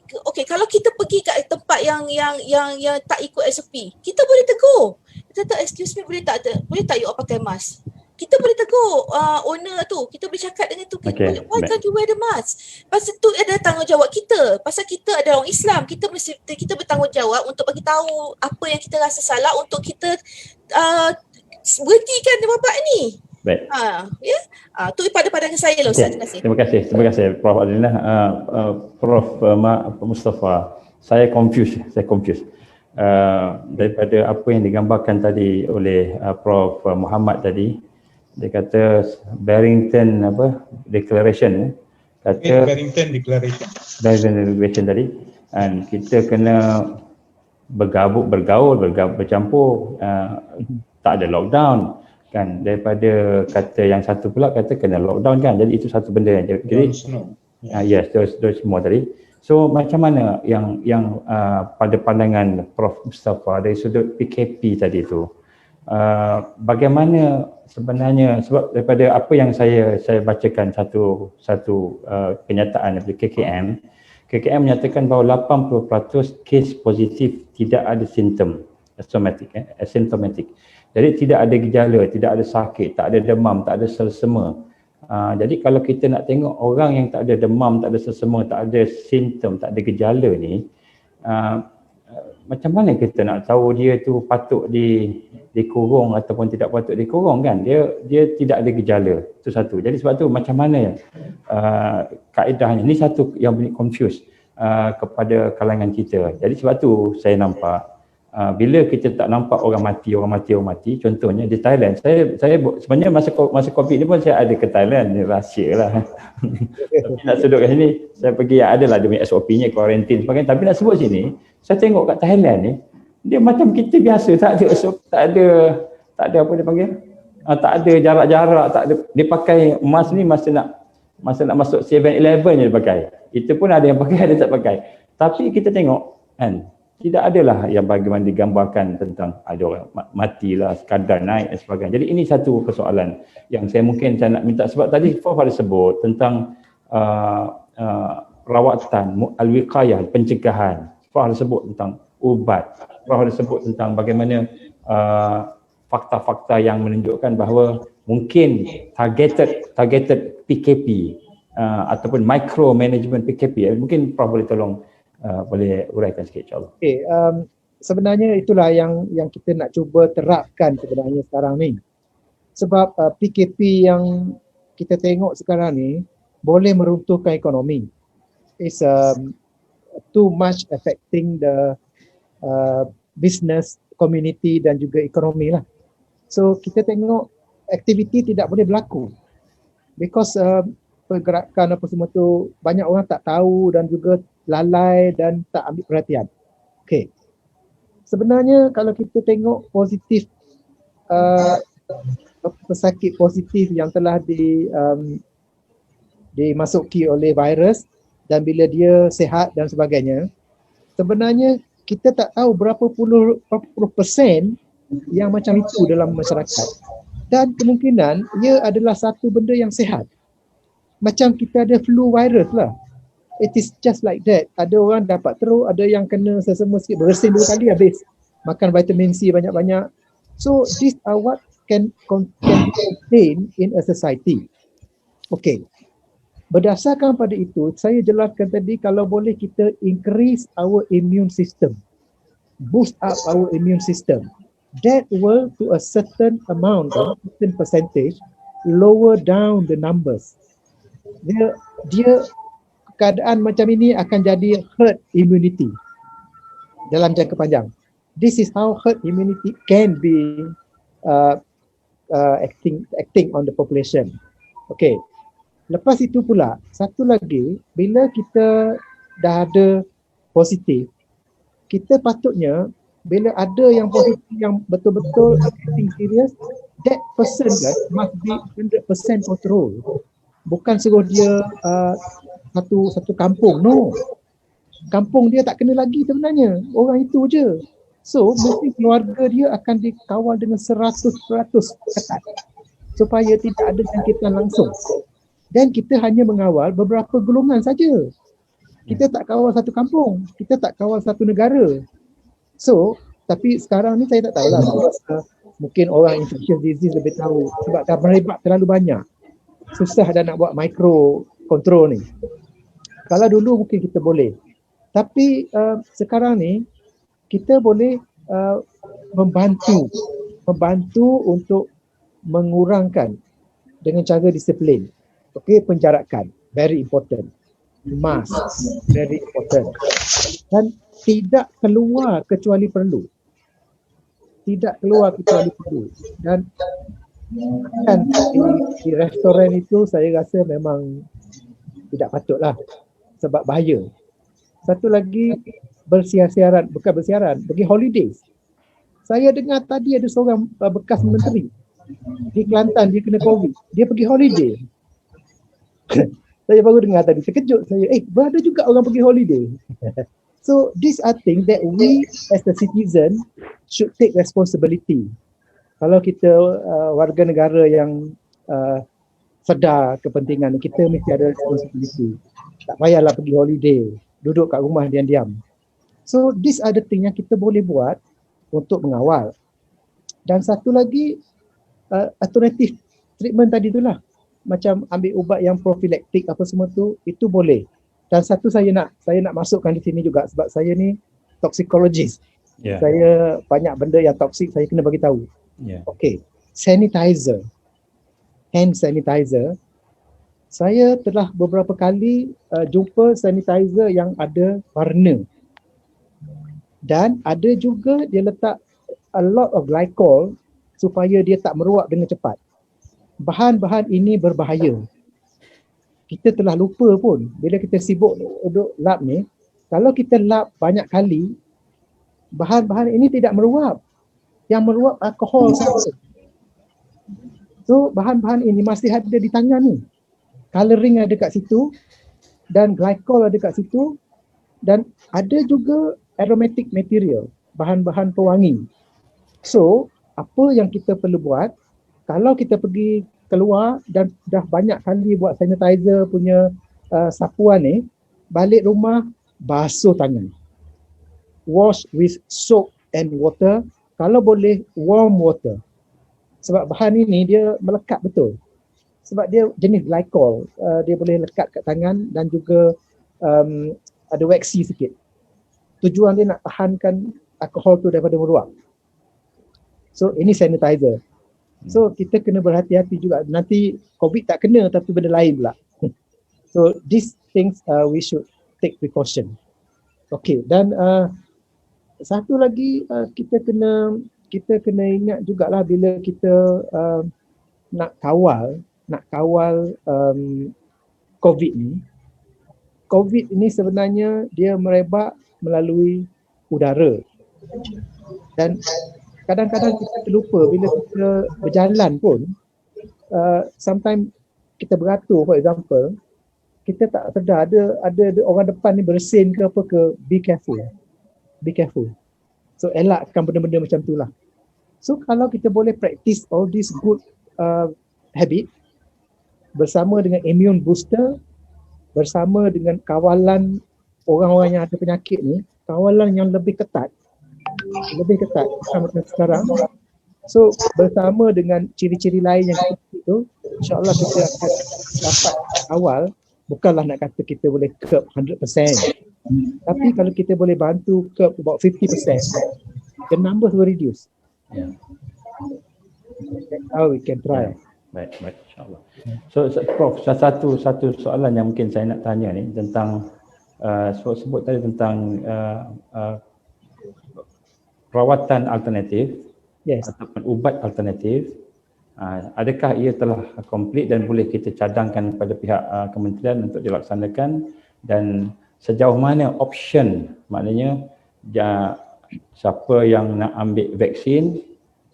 okey, kalau kita pergi kat tempat yang tak ikut SOP, kita boleh tegur. Kita tak, excuse me, boleh tak you all pakai mask? Kita boleh tegur owner tu, kita boleh cakap dengan tu, why can't you wear the mask? Pasal tu ada tanggungjawab kita. Pasal kita adalah orang Islam, kita bertanggungjawab untuk bagi tahu apa yang kita rasa salah untuk kita berhentikan babak ni. Baik. Tu pada pandangan saya lah Ustaz. Terima kasih Prof Adlinah. Prof Mustafa, saya confused. Daripada apa yang digambarkan tadi oleh Prof Muhammad tadi, dia kata Barrington Declaration, kata Barrington Declaration tadi, dan kita kena bergaul, bercampur, tak ada lockdown kan. Daripada kata yang satu pula kata kena lockdown kan, jadi itu satu benda. Jadi terus semua tadi. So macam mana yang pada pandangan Prof Mustafa dari sudut PKP tadi tu, bagaimana sebenarnya, sebab daripada apa yang saya bacakan satu kenyataan daripada KKM menyatakan bahawa 80% kes positif tidak ada simptom, asymptomatic. Jadi tidak ada gejala, tidak ada sakit, tak ada demam, tak ada selsema. Jadi kalau kita nak tengok orang yang tak ada demam, tak ada selsema, tak ada simptom, tak ada gejala ni, macam mana kita nak tahu dia tu patut dikurung ataupun tidak patut dikurung kan? Dia tidak ada gejala. Itu satu. Jadi sebab tu macam mana kaedahnya? Ini satu yang confuse kepada kalangan kita. Jadi sebab tu saya nampak bila kita tak nampak orang mati, contohnya di Thailand, saya sebenarnya masa Covid ni pun saya ada ke Thailand, ni rahsia lah. Tapi nak sudut kat sini, saya pergi, adalah dia punya SOP-nya, quarantine sebagainya, tapi nak sebut sini, saya tengok kat Thailand ni, dia macam kita biasa, tak ada apa dia panggil, tak ada jarak-jarak, tak ada, dia pakai mask ni masa nak masuk 7-Eleven je dia pakai. Itu pun ada yang pakai, ada tak pakai. Tapi kita tengok kan, tidak adalah yang bagaimana digambarkan tentang ada orang matilah, sekadar naik dan sebagainya. Jadi ini satu persoalan yang saya nak minta, sebab tadi Prof ada sebut tentang perawatan, al-wiqayah, pencegahan. Prof ada sebut tentang ubat. Prof ada sebut tentang bagaimana fakta-fakta yang menunjukkan bahawa mungkin targeted PKP ataupun micro management PKP. Mungkin Prof boleh tolong boleh uraikan sikit insyaAllah. Okay, sebenarnya itulah yang kita nak cuba terapkan sebenarnya sekarang ni. Sebab PKP yang kita tengok sekarang ni boleh meruntuhkan ekonomi. It's too much affecting the business, community dan juga ekonomi lah. So kita tengok aktiviti tidak boleh berlaku because pergerakan apa semua tu banyak orang tak tahu dan juga lalai dan tak ambil perhatian. Okay. Sebenarnya kalau kita tengok positif pesakit positif yang telah dimasuki oleh virus dan bila dia sihat dan sebagainya, sebenarnya kita tak tahu berapa puluh persen yang macam itu dalam masyarakat. Dan kemungkinan ia adalah satu benda yang sihat. Macam kita ada flu virus lah. It is just like that. Ada orang dapat teruk, ada yang kena sesama sikit, bersin 2 kali habis. Makan vitamin C banyak-banyak. So these are what can be contained in a society. Okay. Berdasarkan pada itu, saya jelaskan tadi kalau boleh kita increase our immune system. Boost up our immune system. That will to a certain amount, a certain percentage, lower down the numbers. Dia keadaan macam ini akan jadi herd immunity dalam jangka panjang. This is how herd immunity can be acting on the population. Okay. Lepas itu pula, satu lagi, bila kita dah ada positif, kita patutnya bila ada yang positif yang betul-betul acting serious, that person must be 100% control. Bukan suruh dia satu kampung. No. Kampung dia tak kena lagi sebenarnya. Orang itu je. So, mesti keluarga dia akan dikawal dengan 100% ketat. Supaya tidak ada jangkitan langsung. Dan kita hanya mengawal beberapa golongan saja. Kita tak kawal satu kampung. Kita tak kawal satu negara. So, tapi sekarang ni saya tak tahulah. Mungkin orang infectious disease lebih tahu. Sebab dah merebak terlalu banyak. Susah dah nak buat micro control ni. Kalau dulu mungkin kita boleh. Tapi sekarang ni kita boleh membantu untuk mengurangkan dengan cara disiplin. Okey, penjarakan, very important. Mask, very important. Dan tidak keluar kecuali perlu. Tidak keluar kecuali perlu. Dan kan di restoran itu saya rasa memang tidak patutlah sebab bahaya. Satu lagi bersiaran, bukan bersiaran, pergi holidays. Saya dengar tadi ada seorang bekas menteri di Kelantan, dia kena COVID. Dia pergi holiday. Saya baru dengar tadi, terkejut saya. Berada juga orang pergi holiday. So these are things that we as a citizen should take responsibility. Kalau kita warga negara yang sedar kepentingan, kita mesti ada responsibility. Tak payahlah pergi holiday, duduk kat rumah diam-diam. So these are the things yang kita boleh buat untuk mengawal. Dan satu lagi alternatif treatment tadi itulah. Macam ambil ubat yang profilaktik apa semua tu, itu boleh. Dan satu saya nak masukkan di sini juga sebab saya ni toxicologist. Yeah. Saya banyak benda yang toksik saya kena bagi tahu. Yeah. Okay. Sanitizer. Hand sanitizer. Saya telah beberapa kali jumpa sanitizer yang ada warna. Dan ada juga dia letak a lot of glycol supaya dia tak meruap dengan cepat. Bahan-bahan ini berbahaya. Kita telah lupa pun bila kita sibuk duduk lap ni, kalau kita lap banyak kali, bahan-bahan ini tidak meruap. Yang meruap alkohol saja. So bahan-bahan ini masih ada di tangan ni. Coloring ada kat situ dan glycol ada kat situ dan ada juga aromatic material, bahan-bahan pewangi. So apa yang kita perlu buat, kalau kita pergi keluar dan dah banyak kali buat sanitizer punya sapuan ni, balik rumah basuh tangan. Wash with soap and water, kalau boleh warm water. Sebab bahan ini dia melekat betul. Sebab dia jenis glycol, dia boleh lekat kat tangan dan juga ada waxy sikit. Tujuan dia nak tahankan alkohol tu daripada meruap. So ini sanitizer. So kita kena berhati-hati juga. Nanti COVID tak kena tapi benda lain pula. So these things we should take precaution. Okay, dan satu lagi kita kena ingat jugalah bila kita nak kawal COVID ni. COVID ini sebenarnya dia merebak melalui udara. Dan kadang-kadang kita terlupa bila kita berjalan pun, sometimes kita beratur, for example, kita tak sedar ada orang depan ni bersin ke apa ke, be careful. So elakkan benda-benda macam tu lah. So kalau kita boleh practice all these good habit bersama dengan immune booster, bersama dengan kawalan orang-orang yang ada penyakit ni, kawalan yang lebih ketat macam sekarang. So bersama dengan ciri-ciri lain yang kita itu, insyaAllah kita akan dapat awal. Bukanlah nak kata kita boleh curb 100%, tapi kalau kita boleh bantu curb about 50%, the numbers will reduce. Yeah. That's how we can try. Baik, insyaAllah. So Prof, satu soalan yang mungkin saya nak tanya ni tentang sebut tadi tentang perawatan alternatif, Yes. ataupun ubat alternatif. Adakah ia telah komplit dan boleh kita cadangkan kepada pihak kementerian untuk dilaksanakan, dan sejauh mana option, maknanya siapa yang nak ambil vaksin,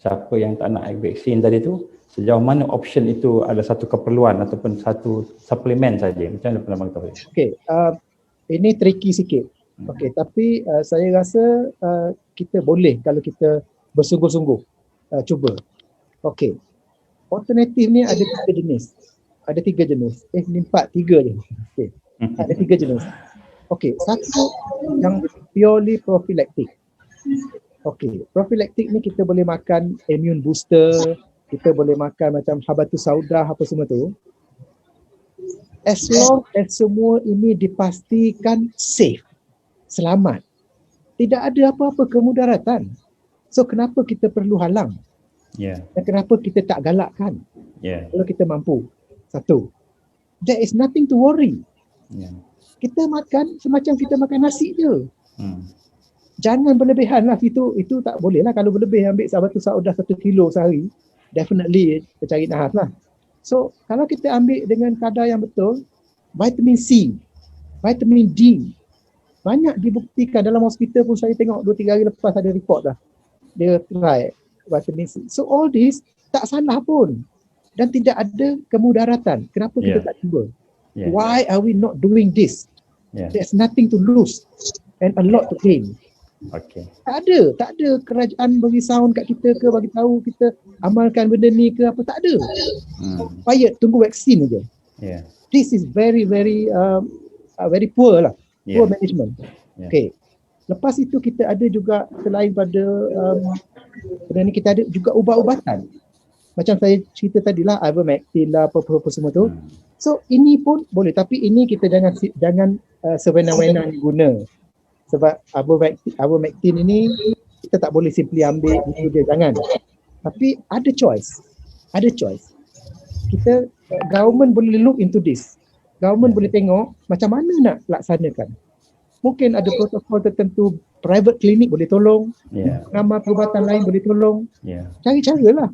siapa yang tak nak ambil vaksin tadi tu, sejauh mana option itu ada satu keperluan ataupun satu suplemen saja? Macam mana pendapat Tuan? Okay, ini tricky sikit. Okay, tapi saya rasa kita boleh kalau kita bersungguh-sungguh cuba. Okay, alternatif ni ada tiga jenis. Ni tiga je. Okay, ada tiga jenis. Okay, satu yang purely prophylactic. Okay, prophylactic ni kita boleh makan immune booster, kita boleh makan macam habatus sauda apa semua tu. As long as semua ini dipastikan safe, selamat, tidak ada apa-apa kemudaratan. So kenapa kita perlu halang? Dan kenapa kita tak galakkan? Kalau kita mampu. Satu, there is nothing to worry. Kita makan semacam kita makan nasi je. Jangan berlebihan lah, itu tak boleh lah. Kalau berlebih ambil habatus sauda 1 kilo sehari, definitely kita cari nahas lah. So kalau kita ambil dengan kadar yang betul, vitamin C, vitamin D, banyak dibuktikan dalam hospital pun. Saya tengok 2-3 hari lepas ada report dah, dia try vitamin C. So all this tak salah pun dan tidak ada kemudaratan. Kenapa kita tak cuba? Why are we not doing this? There's nothing to lose and a lot to gain. Okay. Tak ada kerajaan bagi sound kat kita ke, bagi tahu kita amalkan benda ni ke apa, tak ada. Quiet, tunggu vaksin aja. This is very very poor lah. Poor management. Okay. Lepas itu kita ada juga selain pada benda ni, kita ada juga ubat-ubatan. Macam saya cerita tadi lah, ivermectin lah, apa-apa semua tu. So ini pun boleh, tapi ini kita jangan sewenang-wenang guna. Sebab ivermectin ini kita tak boleh simply ambil itu je, jangan. Tapi ada choice. Kita government boleh look into this. Government boleh tengok macam mana nak laksanakan. Mungkin ada protokol tertentu, private clinic boleh tolong, nama perubatan lain boleh tolong. Cari cara lah.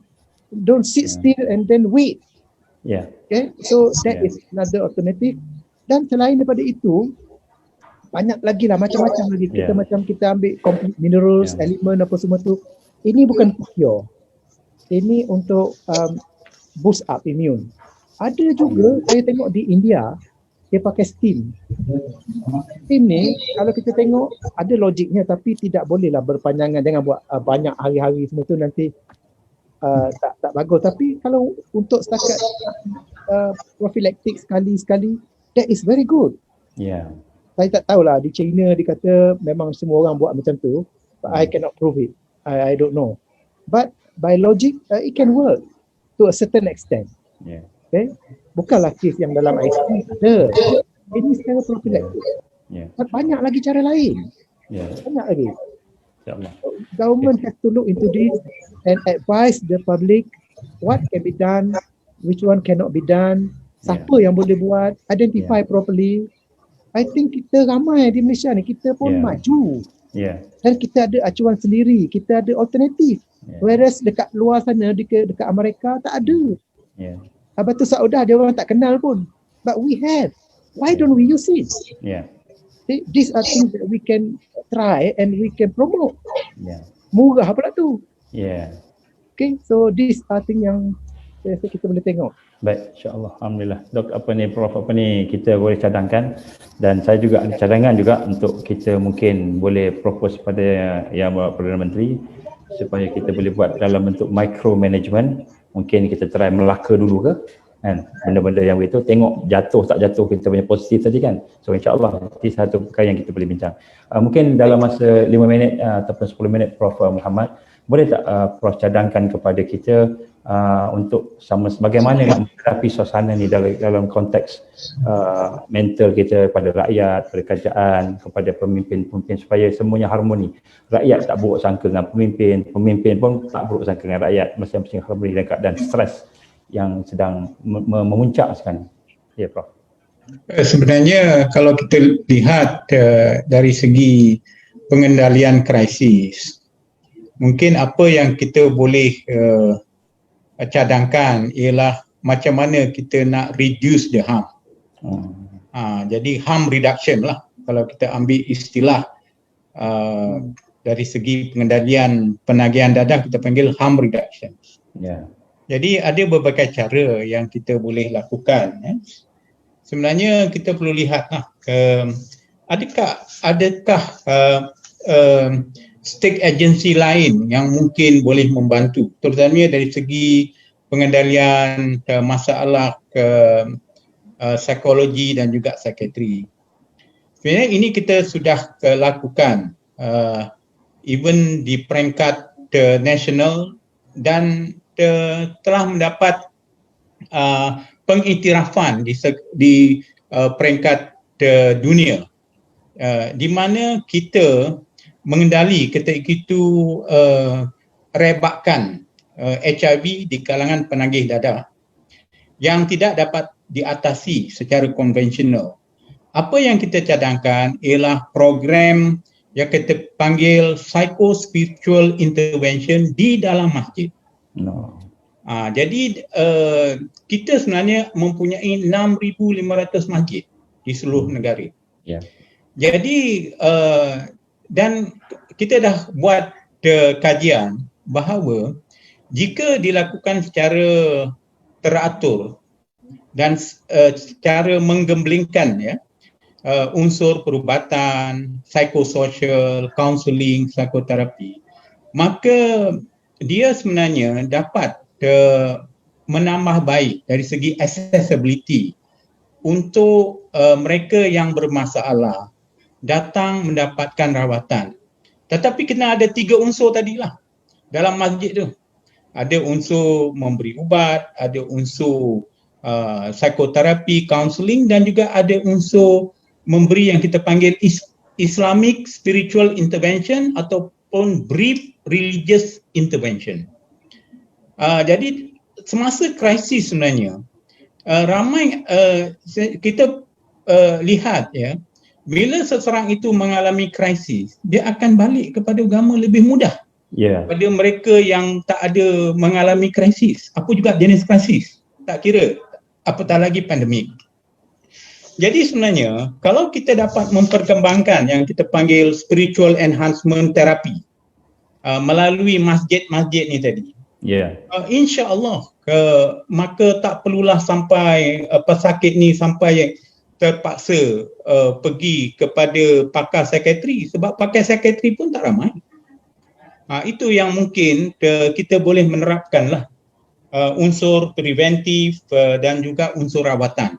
Don't sit still and then wait. Okay, so that is another alternative. Dan selain daripada itu, banyak lagi lah, macam-macam lagi. Kita macam kita ambil complete minerals, elemen apa semua tu. Ini bukan cure. Ini untuk boost up immune. Ada juga saya tengok di India, dia pakai steam. Steam ni kalau kita tengok ada logiknya, tapi tidak bolehlah berpanjangan. Jangan buat banyak hari-hari semua tu, nanti tak bagus. Tapi kalau untuk setakat prophylactic sekali-sekali, that is very good. Saya tak tahulah, di China dia kata memang semua orang buat macam tu, but I cannot prove it. I don't know. But by logic, it can work to a certain extent. Okay? Bukanlah kes yang dalam ICU ada. Ini secara prophylactic. Banyak lagi cara lain. Banyak lagi. Government has to look into this and advise the public what can be done, which one cannot be done, siapa yang boleh buat, identify properly. I think kita ramai di Malaysia ni, kita pun maju. Dan kita ada acuan sendiri, kita ada alternatif. Whereas dekat luar sana, dekat Amerika tak ada. Yeah. Batu Saudah dia orang tak kenal pun. But we have. Why don't we use it? Yeah. These are things that we can try and we can promote. Yeah. Murah pula tu. Yeah. Okay, so these are things yang saya rasa kita boleh tengok. Baik, insya-Allah. Alhamdulillah. Dok, Prof, kita boleh cadangkan, dan saya juga ada cadangan juga untuk kita mungkin boleh propose pada Yang Perdana Menteri supaya kita boleh buat dalam bentuk micro management. Mungkin kita try Melaka dulu ke, kan, benda-benda yang begitu, tengok jatuh tak jatuh kita punya positif tadi kan. So insya-Allah itu satu perkara yang kita boleh bincang. Mungkin dalam masa 5 minit ataupun 10 minit, Prof Muhammad, boleh tak Prof cadangkan kepada kita untuk bagaimana nak menghadapi suasana ni dalam konteks mental kita pada rakyat, pada kerajaan, kepada pemimpin-pemimpin, supaya semuanya harmoni. Rakyat tak buruk sangka dengan pemimpin, pemimpin pun tak buruk sangka dengan rakyat, masing-masing harmoni dalam keadaan stres yang sedang memuncak sekarang. Ya, Prof. Sebenarnya kalau kita lihat dari segi pengendalian krisis, mungkin apa yang kita boleh cadangkan ialah macam mana kita nak reduce the harm. Jadi harm reduction lah kalau kita ambil istilah dari segi pengendalian penagihan dadah, kita panggil harm reduction. Yeah. Jadi ada berbagai cara yang kita boleh lakukan. Sebenarnya kita perlu lihatlah adakah state agency lain yang mungkin boleh membantu, terutamanya dari segi pengendalian masalah psikologi dan juga psikiatri. Sebenarnya ini kita sudah lakukan even di peringkat nasional dan telah mendapat pengiktirafan di peringkat dunia, di mana kita mengendali ketika itu rebakan HIV di kalangan penagih dadah yang tidak dapat diatasi secara konvensional. Apa yang kita cadangkan ialah program yang kita panggil psycho-spiritual intervention di dalam masjid. Jadi kita sebenarnya mempunyai 6,500 masjid di seluruh negara. Yeah. Jadi dan kita dah buat kajian bahawa jika dilakukan secara teratur dan secara menggemblengkan unsur perubatan, psikososial, counselling, psikoterapi, maka dia sebenarnya dapat menambah baik dari segi accessibility untuk mereka yang bermasalah datang mendapatkan rawatan. Tetapi kena ada 3 unsur tadilah dalam masjid tu. Ada unsur memberi ubat, ada unsur psikoterapi, counselling, dan juga ada unsur memberi yang kita panggil Islamic spiritual intervention ataupun brief religious intervention. Jadi semasa krisis sebenarnya ramai kita lihat bila seseorang itu mengalami krisis, dia akan balik kepada agama lebih mudah pada mereka yang tak ada mengalami krisis. Apa juga jenis krisis, tak kira apatah lagi pandemik. Jadi sebenarnya kalau kita dapat memperkembangkan yang kita panggil spiritual enhancement therapy melalui masjid-masjid ni tadi, insya-Allah maka tak perlulah sampai pesakit ni sampai terpaksa pergi kepada pakar psikiatri, sebab pakar psikiatri pun tak ramai. Itu yang mungkin kita boleh menerapkanlah unsur preventif dan juga unsur rawatan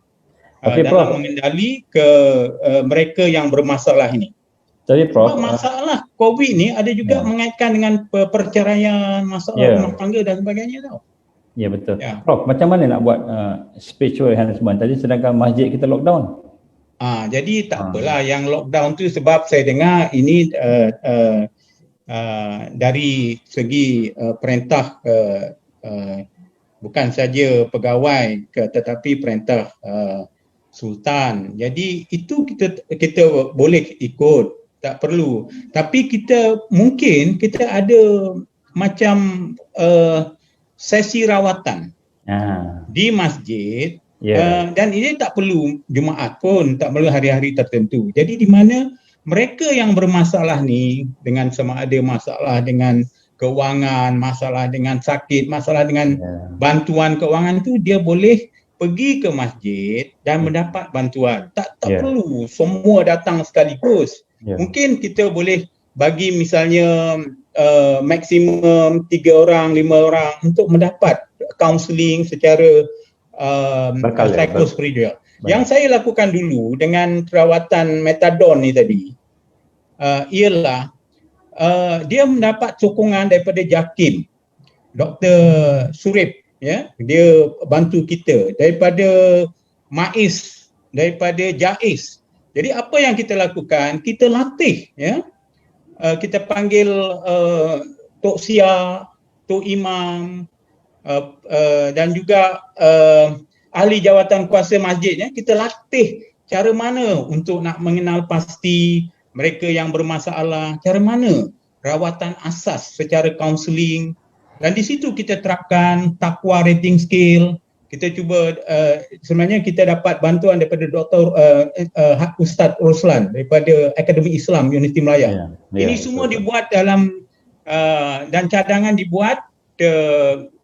dalam mengendali ke mereka yang bermasalah ini. Tapi Prof, masalah COVID ni ada juga mengaitkan dengan perceraian, masalah rumah tangga dan sebagainya tau. Ya, betul. Prof, macam mana nak buat spiritual enhancement tadi sedangkan masjid kita lockdown? Jadi tak apalah yang lockdown tu, sebab saya dengar ini dari segi perintah bukan saja pegawai tetapi perintah sultan. Jadi itu kita boleh ikut, tak perlu. Tapi kita mungkin kita ada macam sesi rawatan di masjid. Ya. Dan ini tak perlu Jumaat pun, tak perlu hari-hari tertentu. Jadi di mana mereka yang bermasalah ni, dengan sama ada masalah dengan kewangan, masalah dengan sakit, masalah dengan bantuan keuangan tu, dia boleh pergi ke masjid dan mendapat bantuan. Tak perlu semua datang sekaligus. Mungkin kita boleh bagi misalnya maksimum 3 orang, 5 orang untuk mendapat counselling secara psikospiritual. Yang saya lakukan dulu dengan perawatan metadon ni tadi ialah dia mendapat sokongan daripada JAKIM, Dr. Surip, ya, dia bantu kita, daripada MAIS, daripada JAIS. Jadi apa yang kita lakukan, kita latih, ya, kita panggil Tok Sia, Tok Imam, dan juga ahli jawatan kuasa masjid, ya, kita latih cara mana untuk nak mengenal pasti mereka yang bermasalah, cara mana rawatan asas secara kaunseling, dan di situ kita terapkan takwa rating scale. Kita cuba sebenarnya kita dapat bantuan daripada Dr. Ustaz Roslan daripada Akademi Islam Universiti Melaya. Ini semua dibuat dalam dan cadangan dibuat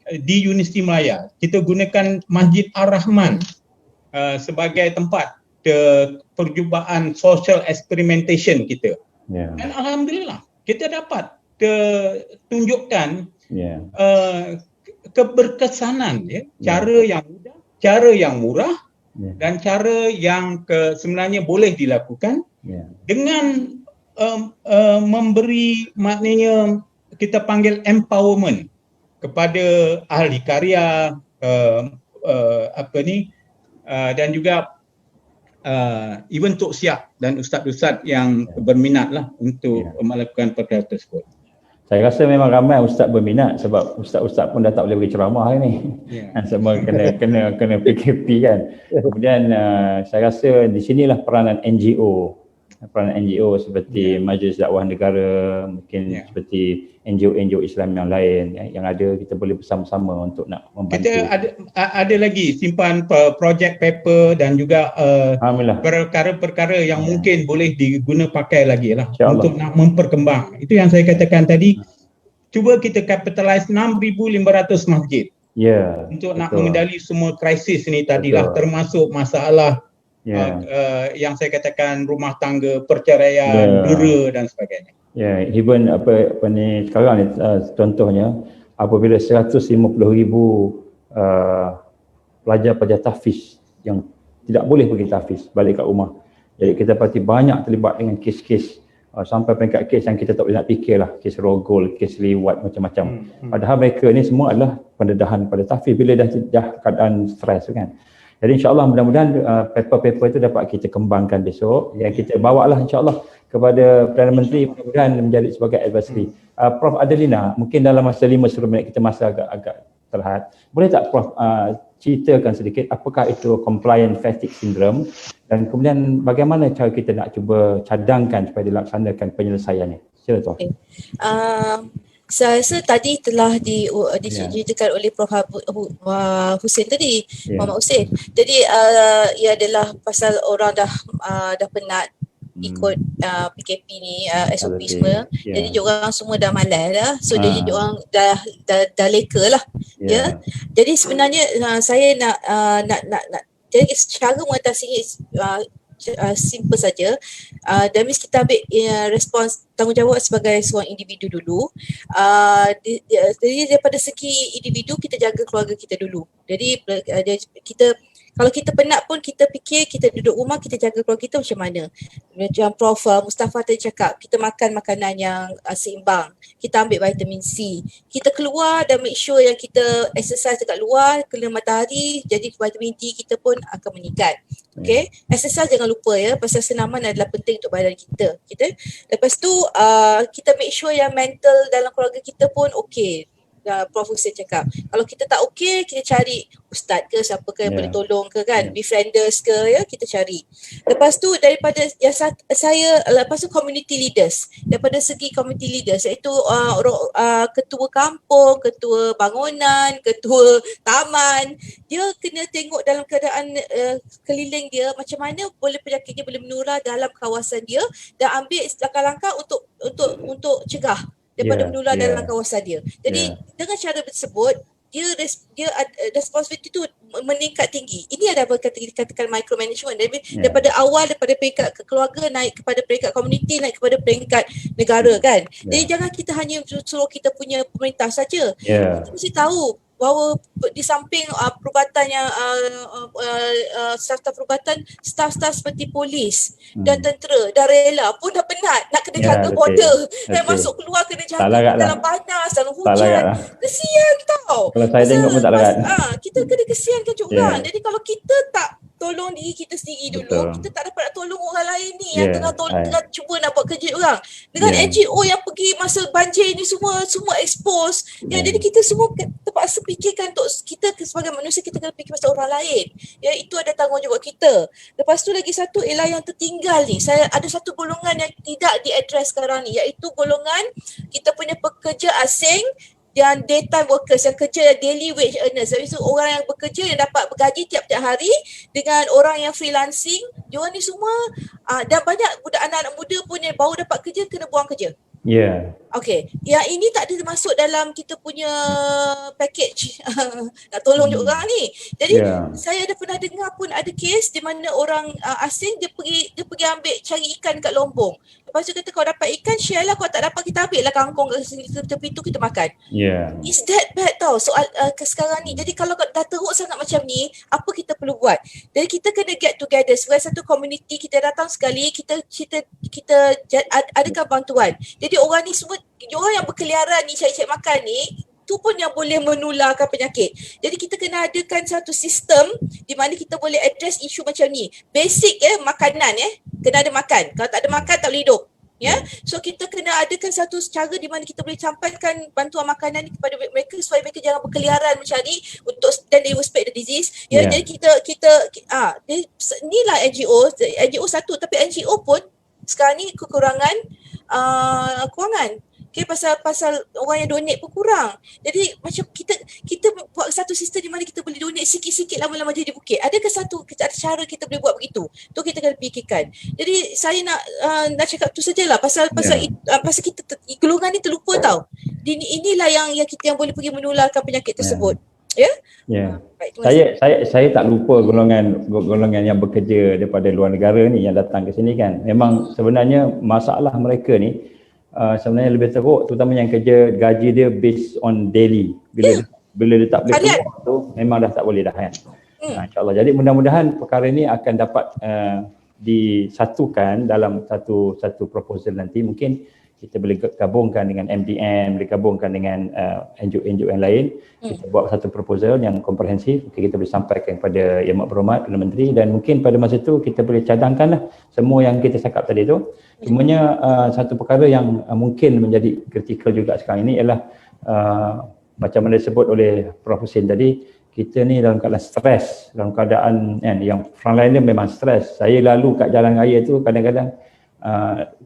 di Universiti Melaya. Kita gunakan Masjid Ar-Rahman sebagai tempat percubaan social experimentation kita. Dan alhamdulillah kita dapat tunjukkan keberkesanan, ya, cara yang mudah, cara yang murah, dan cara yang sebenarnya boleh dilakukan dengan memberi, maknanya kita panggil empowerment kepada ahli karya, dan juga even Tok Siap dan ustaz-ustaz yang berminat lah untuk melakukan perkara tersebut. Saya rasa memang ramai ustaz berminat sebab ustaz-ustaz pun dah tak boleh beri ceramah ni. Semua kena PKP kan. Kemudian saya rasa di sinilah peranan NGO seperti Majlis Dakwah Negara, mungkin seperti NGO Islam yang lain, ya, yang ada, kita boleh bersama-sama untuk nak membantu. Kita ada lagi simpan project paper dan juga perkara-perkara yang mungkin boleh diguna pakai lagi lah untuk nak memperkembang. Itu yang saya katakan tadi, cuba kita capitalize 6,500 masjid untuk nak mengendali semua krisis ni tadilah, termasuk masalah yang saya katakan rumah tangga, perceraian, dera dan sebagainya. Even apa ni sekarang ni, contohnya apabila 150,000 pelajar tahfiz yang tidak boleh pergi tahfiz balik kat rumah. Jadi kita pasti banyak terlibat dengan kes-kes sampai peringkat kes yang kita tak boleh nak fikir lah, kes rogol, kes liwat, macam-macam. Padahal mereka ni semua adalah pendedahan pada tahfiz bila dah keadaan stres kan. Jadi insyaAllah mudah-mudahan paper-paper itu dapat kita kembangkan besok, yang kita bawa lah insyaAllah kepada Perdana Menteri, mudah-mudahan menjadi sebagai advisory. Prof Adelina, mungkin dalam masa 5-10 minit, kita masa agak terhad, boleh tak Prof ceritakan sedikit apakah itu compliant fatigue syndrome dan kemudian bagaimana cara kita nak cuba cadangkan supaya dilaksanakan penyelesaiannya? Sila Prof. Saya rasa tadi telah diceritakan oleh Prof Hussein tadi, Muhammad Hussein. Jadi ia adalah pasal orang dah penat ikut PKP ni, SOP semua. Jadi diorang semua dah malas dah. So jadi diorang dah leka lah. Jadi sebenarnya saya nak jadi cara mengatasi simple saja. Dan kita ambil respons tanggungjawab sebagai seorang individu dulu. Jadi daripada segi individu, kita jaga keluarga kita dulu. Jadi kita, kalau kita penat pun kita fikir, kita duduk rumah, kita jaga keluarga kita macam mana. Macam Prof Mustafa tadi cakap, kita makan makanan yang seimbang, kita ambil vitamin C, kita keluar dan make sure yang kita exercise dekat luar, kena matahari, jadi vitamin D kita pun akan meningkat. Okay, exercise jangan lupa ya, pasal senaman adalah penting untuk badan kita. Lepas tu kita make sure yang mental dalam keluarga kita pun okay. Prof Hussein cakap. Kalau kita tak okey, kita cari ustaz ke siapa ke yang boleh tolong ke kan, befrienders ke ya, kita cari. Lepas tu daripada yang lepas tu community leaders. Daripada segi community leaders iaitu ketua kampung, ketua bangunan, ketua taman, dia kena tengok dalam keadaan keliling dia macam mana boleh penyakitnya boleh menular dalam kawasan dia dan ambil langkah-langkah untuk cegah daripada menular dalam kawasan dia. Jadi dengan cara tersebut dia responsibility tu meningkat tinggi. Ini adalah dikatakan micromanagement daripada awal, daripada peringkat keluarga naik kepada peringkat komuniti, naik kepada peringkat negara kan. Jadi jangan kita hanya suruh kita punya pemerintah saja. Kita mesti tahu bahawa di samping perubatan yang staf-staf perubatan, staf-staf seperti polis dan tentera dan rela pun dah penat nak kena jaga border dan masuk keluar kena jaga dalam panas, dalam hujan. Kesian tau. Kalau saya tengok pun tak larat. Kita kena kesiankan orang. Jadi kalau kita tak tolong diri kita sendiri dulu, kita tak dapat nak tolong orang lain ni yang tengah cuba nak buat kerja orang. Dengan NGO yang pergi masa banjir ni semua expose. Jadi kita semua terpaksa fikirkan untuk kita sebagai manusia kita kena fikir pasal orang lain. Ya, itu ada tanggungjawab kita. Lepas tu lagi satu ialah yang tertinggal ni. Saya ada satu golongan yang tidak diadres sekarang ni, iaitu golongan kita punya pekerja asing dan daytime workers yang kerja daily wage earners. Jadi orang yang bekerja yang dapat bergaji tiap-tiap hari dengan orang yang freelancing, diorang ni semua dan banyak budak anak-anak muda pun yang baru dapat kerja kena buang kerja. Okey, yang ini tak ada masuk dalam kita punya package nak tolong orang ni. Jadi saya ada pernah dengar pun ada kes di mana orang asing dia pergi ambil cari ikan kat Lombok. Lepas tu kata kau dapat ikan share lah, kau tak dapat kita ambil lah kangkung kat tepi tu kita makan. It's that bad tau soal sekarang ni. Jadi kalau dah teruk sangat macam ni, apa kita perlu buat? Jadi kita kena get together sebagai satu community, kita datang sekali, kita adakan bantuan. Jadi orang ni semua, orang yang berkeliaran ni cari-cari makan ni, tu pun yang boleh menularkan penyakit. Jadi kita kena adakan satu sistem di mana kita boleh address isu macam ni. Basic makanan kena ada makan. Kalau tak ada makan tak boleh hidup. So kita kena adakan satu cara di mana kita boleh sampaikan bantuan makanan ni kepada mereka supaya mereka jangan berkeliaran mencari untuk dan they will spread the disease. Jadi kita inilah NGO satu, tapi NGO pun sekarang ni kekurangan kewangan. Okay, pasal orang yang donate pun kurang. Jadi macam kita buat satu sistem di mana kita boleh donate sikit-sikit lama-lama jadi bukit. Adakah ada cara kita boleh buat begitu? Tu kita kena fikirkan. Jadi saya nak cakap tu sajalah pasal kita golongan ni terlupa tau. Inilah yang boleh pergi menularkan penyakit tersebut. Baik, saya tak lupa golongan yang bekerja daripada luar negara ni yang datang ke sini kan. Memang sebenarnya masalah mereka ni sebenarnya lebih teruk, terutama yang kerja gaji dia based on daily. Bila dia tak boleh keluar tu memang dah tak boleh dah kan. InsyaAllah. Jadi mudah-mudahan perkara ini akan dapat disatukan dalam satu proposal nanti. Mungkin kita boleh gabungkan dengan MDM, boleh gabungkan dengan NGO yang lain. Kita buat satu proposal yang komprehensif. Kita boleh sampaikan kepada Yang Berhormat Perdana Menteri dan mungkin pada masa itu kita boleh cadangkanlah semua yang kita cakap tadi tu. Cumanya satu perkara yang mungkin menjadi kritikal juga sekarang ini ialah macam mana disebut oleh Prof Hussein tadi, kita ni dalam keadaan stres, dalam keadaan yang frontliner memang stres. Saya lalu kat jalan raya tu kadang-kadang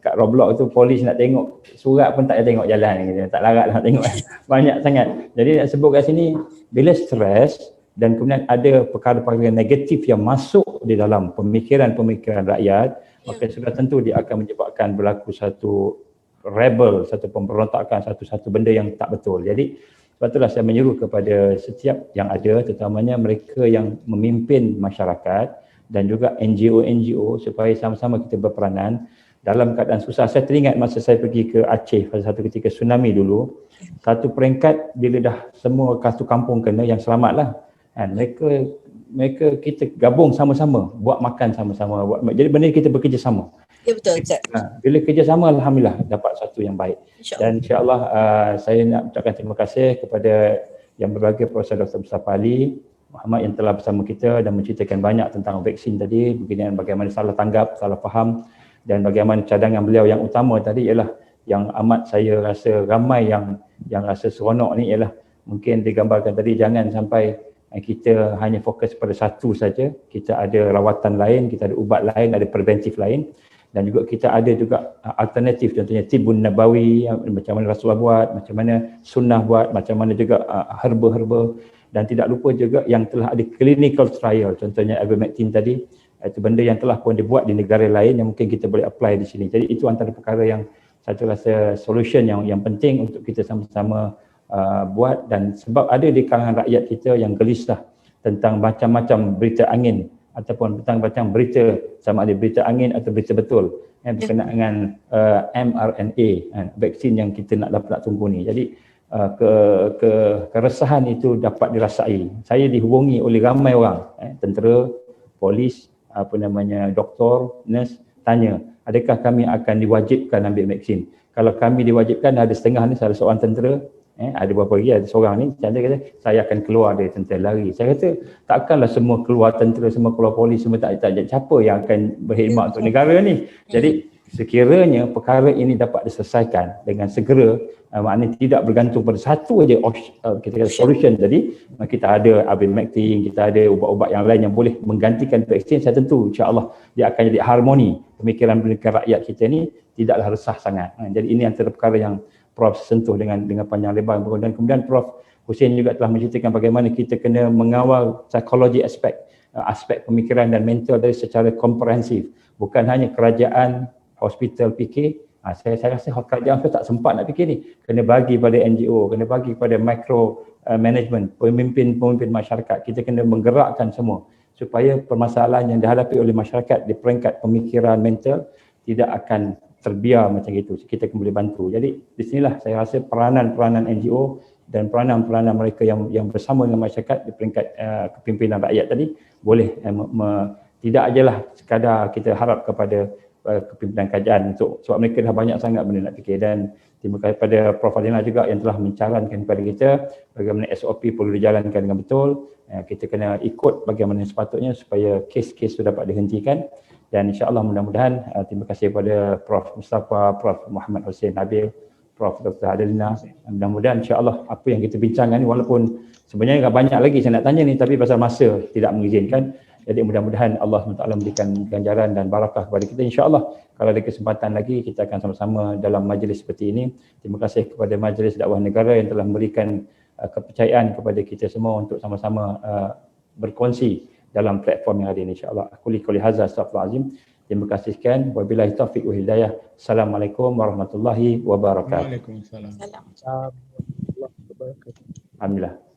kat roadblock tu polis nak tengok surat pun tak payah tengok jalan gitu. Tak larat nak tengok banyak sangat. Jadi nak sebut kat sini bila stres dan kemudian ada perkara-perkara negatif yang masuk di dalam pemikiran rakyat, maka sudah tentu dia akan menyebabkan berlaku satu rebel, satu pemberontakan, satu benda yang tak betul. Jadi sebab itulah saya menyeru kepada setiap yang ada, terutamanya mereka yang memimpin masyarakat dan juga NGO supaya sama-sama kita berperanan dalam keadaan susah. Saya teringat masa saya pergi ke Aceh pada satu ketika tsunami dulu, satu peringkat bila dah semua satu kampung kena, yang selamatlah. Mereka kita gabung sama-sama, buat makan sama-sama, jadi benda kita bekerjasama. Ya betul. Bila kerjasama alhamdulillah dapat satu yang baik. Dan insya-Allah saya nak ucapkan terima kasih kepada Yang Berbahagia Profesor Dr. Mustafa Ali Muhammad yang telah bersama kita dan menceritakan banyak tentang vaksin tadi, beginian bagaimana salah tanggap, salah faham, dan bagaimana cadangan beliau yang utama tadi ialah yang amat saya rasa ramai yang rasa seronok ni ialah mungkin digambarkan tadi, jangan sampai kita hanya fokus pada satu saja. Kita ada rawatan lain, kita ada ubat lain, ada preventif lain, dan juga kita ada juga alternatif, contohnya tibun nabawi, macam mana Rasulullah buat, macam mana sunnah buat, macam mana juga herba-herba, dan tidak lupa juga yang telah ada clinical trial, contohnya ivermectin tadi, itu benda yang telah pun dibuat di negara lain yang mungkin kita boleh apply di sini. Jadi itu antara perkara yang saya rasa solution yang penting untuk kita sama-sama buat, dan sebab ada di kalangan rakyat kita yang gelisah tentang macam-macam berita angin ataupun tentang macam berita, sama ada berita angin atau berita betul berkenaan dengan mRNA, vaksin yang kita nak tunggu ni. Jadi keresahan itu dapat dirasai. Saya dihubungi oleh ramai orang, tentera, polis, doktor, nurse, tanya, adakah kami akan diwajibkan ambil vaksin? Kalau kami diwajibkan, ada setengah ni, salah seorang tentera, ada berapa lagi, ada seorang ni, dia kata, saya akan keluar dari tentera, lari. Saya kata, takkanlah semua keluar tentera, semua keluar polis, semua tak siapa yang akan berkhidmat untuk negara ni. Jadi, sekiranya perkara ini dapat diselesaikan dengan segera, maknanya tidak bergantung pada satu aja kita kata solution tadi, kita ada ivermectin, kita ada ubat-ubat yang lain yang boleh menggantikan vaksin, saya tentu insya-Allah dia akan jadi harmoni pemikiran rakyat kita ni, tidaklah resah sangat. Jadi ini antara perkara yang Prof sentuh dengan panjang lebar, dan kemudian Prof Hussein juga telah menceritakan bagaimana kita kena mengawal psikologi aspek pemikiran dan mental dari secara komprehensif, bukan hanya kerajaan, hospital fikir. Saya rasa kerajaan tak sempat nak fikir ni, kena bagi pada NGO, kena bagi pada micro management, pemimpin masyarakat. Kita kena menggerakkan semua supaya permasalahan yang dihadapi oleh masyarakat di peringkat pemikiran mental tidak akan terbiar macam itu. Kita akan boleh bantu. Jadi di sinilah saya rasa peranan NGO dan peranan mereka yang bersama dengan masyarakat di peringkat kepimpinan rakyat tadi boleh tidak ajalah sekadar kita harap kepada kepimpinan kerajaan sebab mereka dah banyak sangat benda nak fikir. Dan terima kasih kepada Prof Adina juga yang telah mencarankan kepada kita bagaimana SOP perlu dijalankan dengan betul. Kita kena ikut bagaimana sepatutnya supaya kes-kes itu dapat dihentikan. Dan insya-Allah mudah-mudahan terima kasih kepada Prof Mustafa, Prof Muhammad Hussein Nabil, Prof Dr. Adelina. Mudah-mudahan insya-Allah apa yang kita bincangkan ni, walaupun sebenarnya banyak lagi saya nak tanya ni, tapi pasal masa tidak mengizinkan. Jadi mudah-mudahan Allah SWT memberikan ganjaran dan barakah kepada kita insya-Allah. Kalau ada kesempatan lagi kita akan sama-sama dalam majlis seperti ini. Terima kasih kepada Majlis Dakwah Negara yang telah memberikan kepercayaan kepada kita semua untuk sama-sama berkongsi dalam platform yang ada ini insya-Allah. Aku liqouli hadza astaghfirullahalazim. Terima kasih sekian. Wabillahi taufiq wal hidayah. Assalamualaikum warahmatullahi wabarakatuh. Waalaikumsalam. Warahmatullahi wabarakatuh. Alhamdulillah.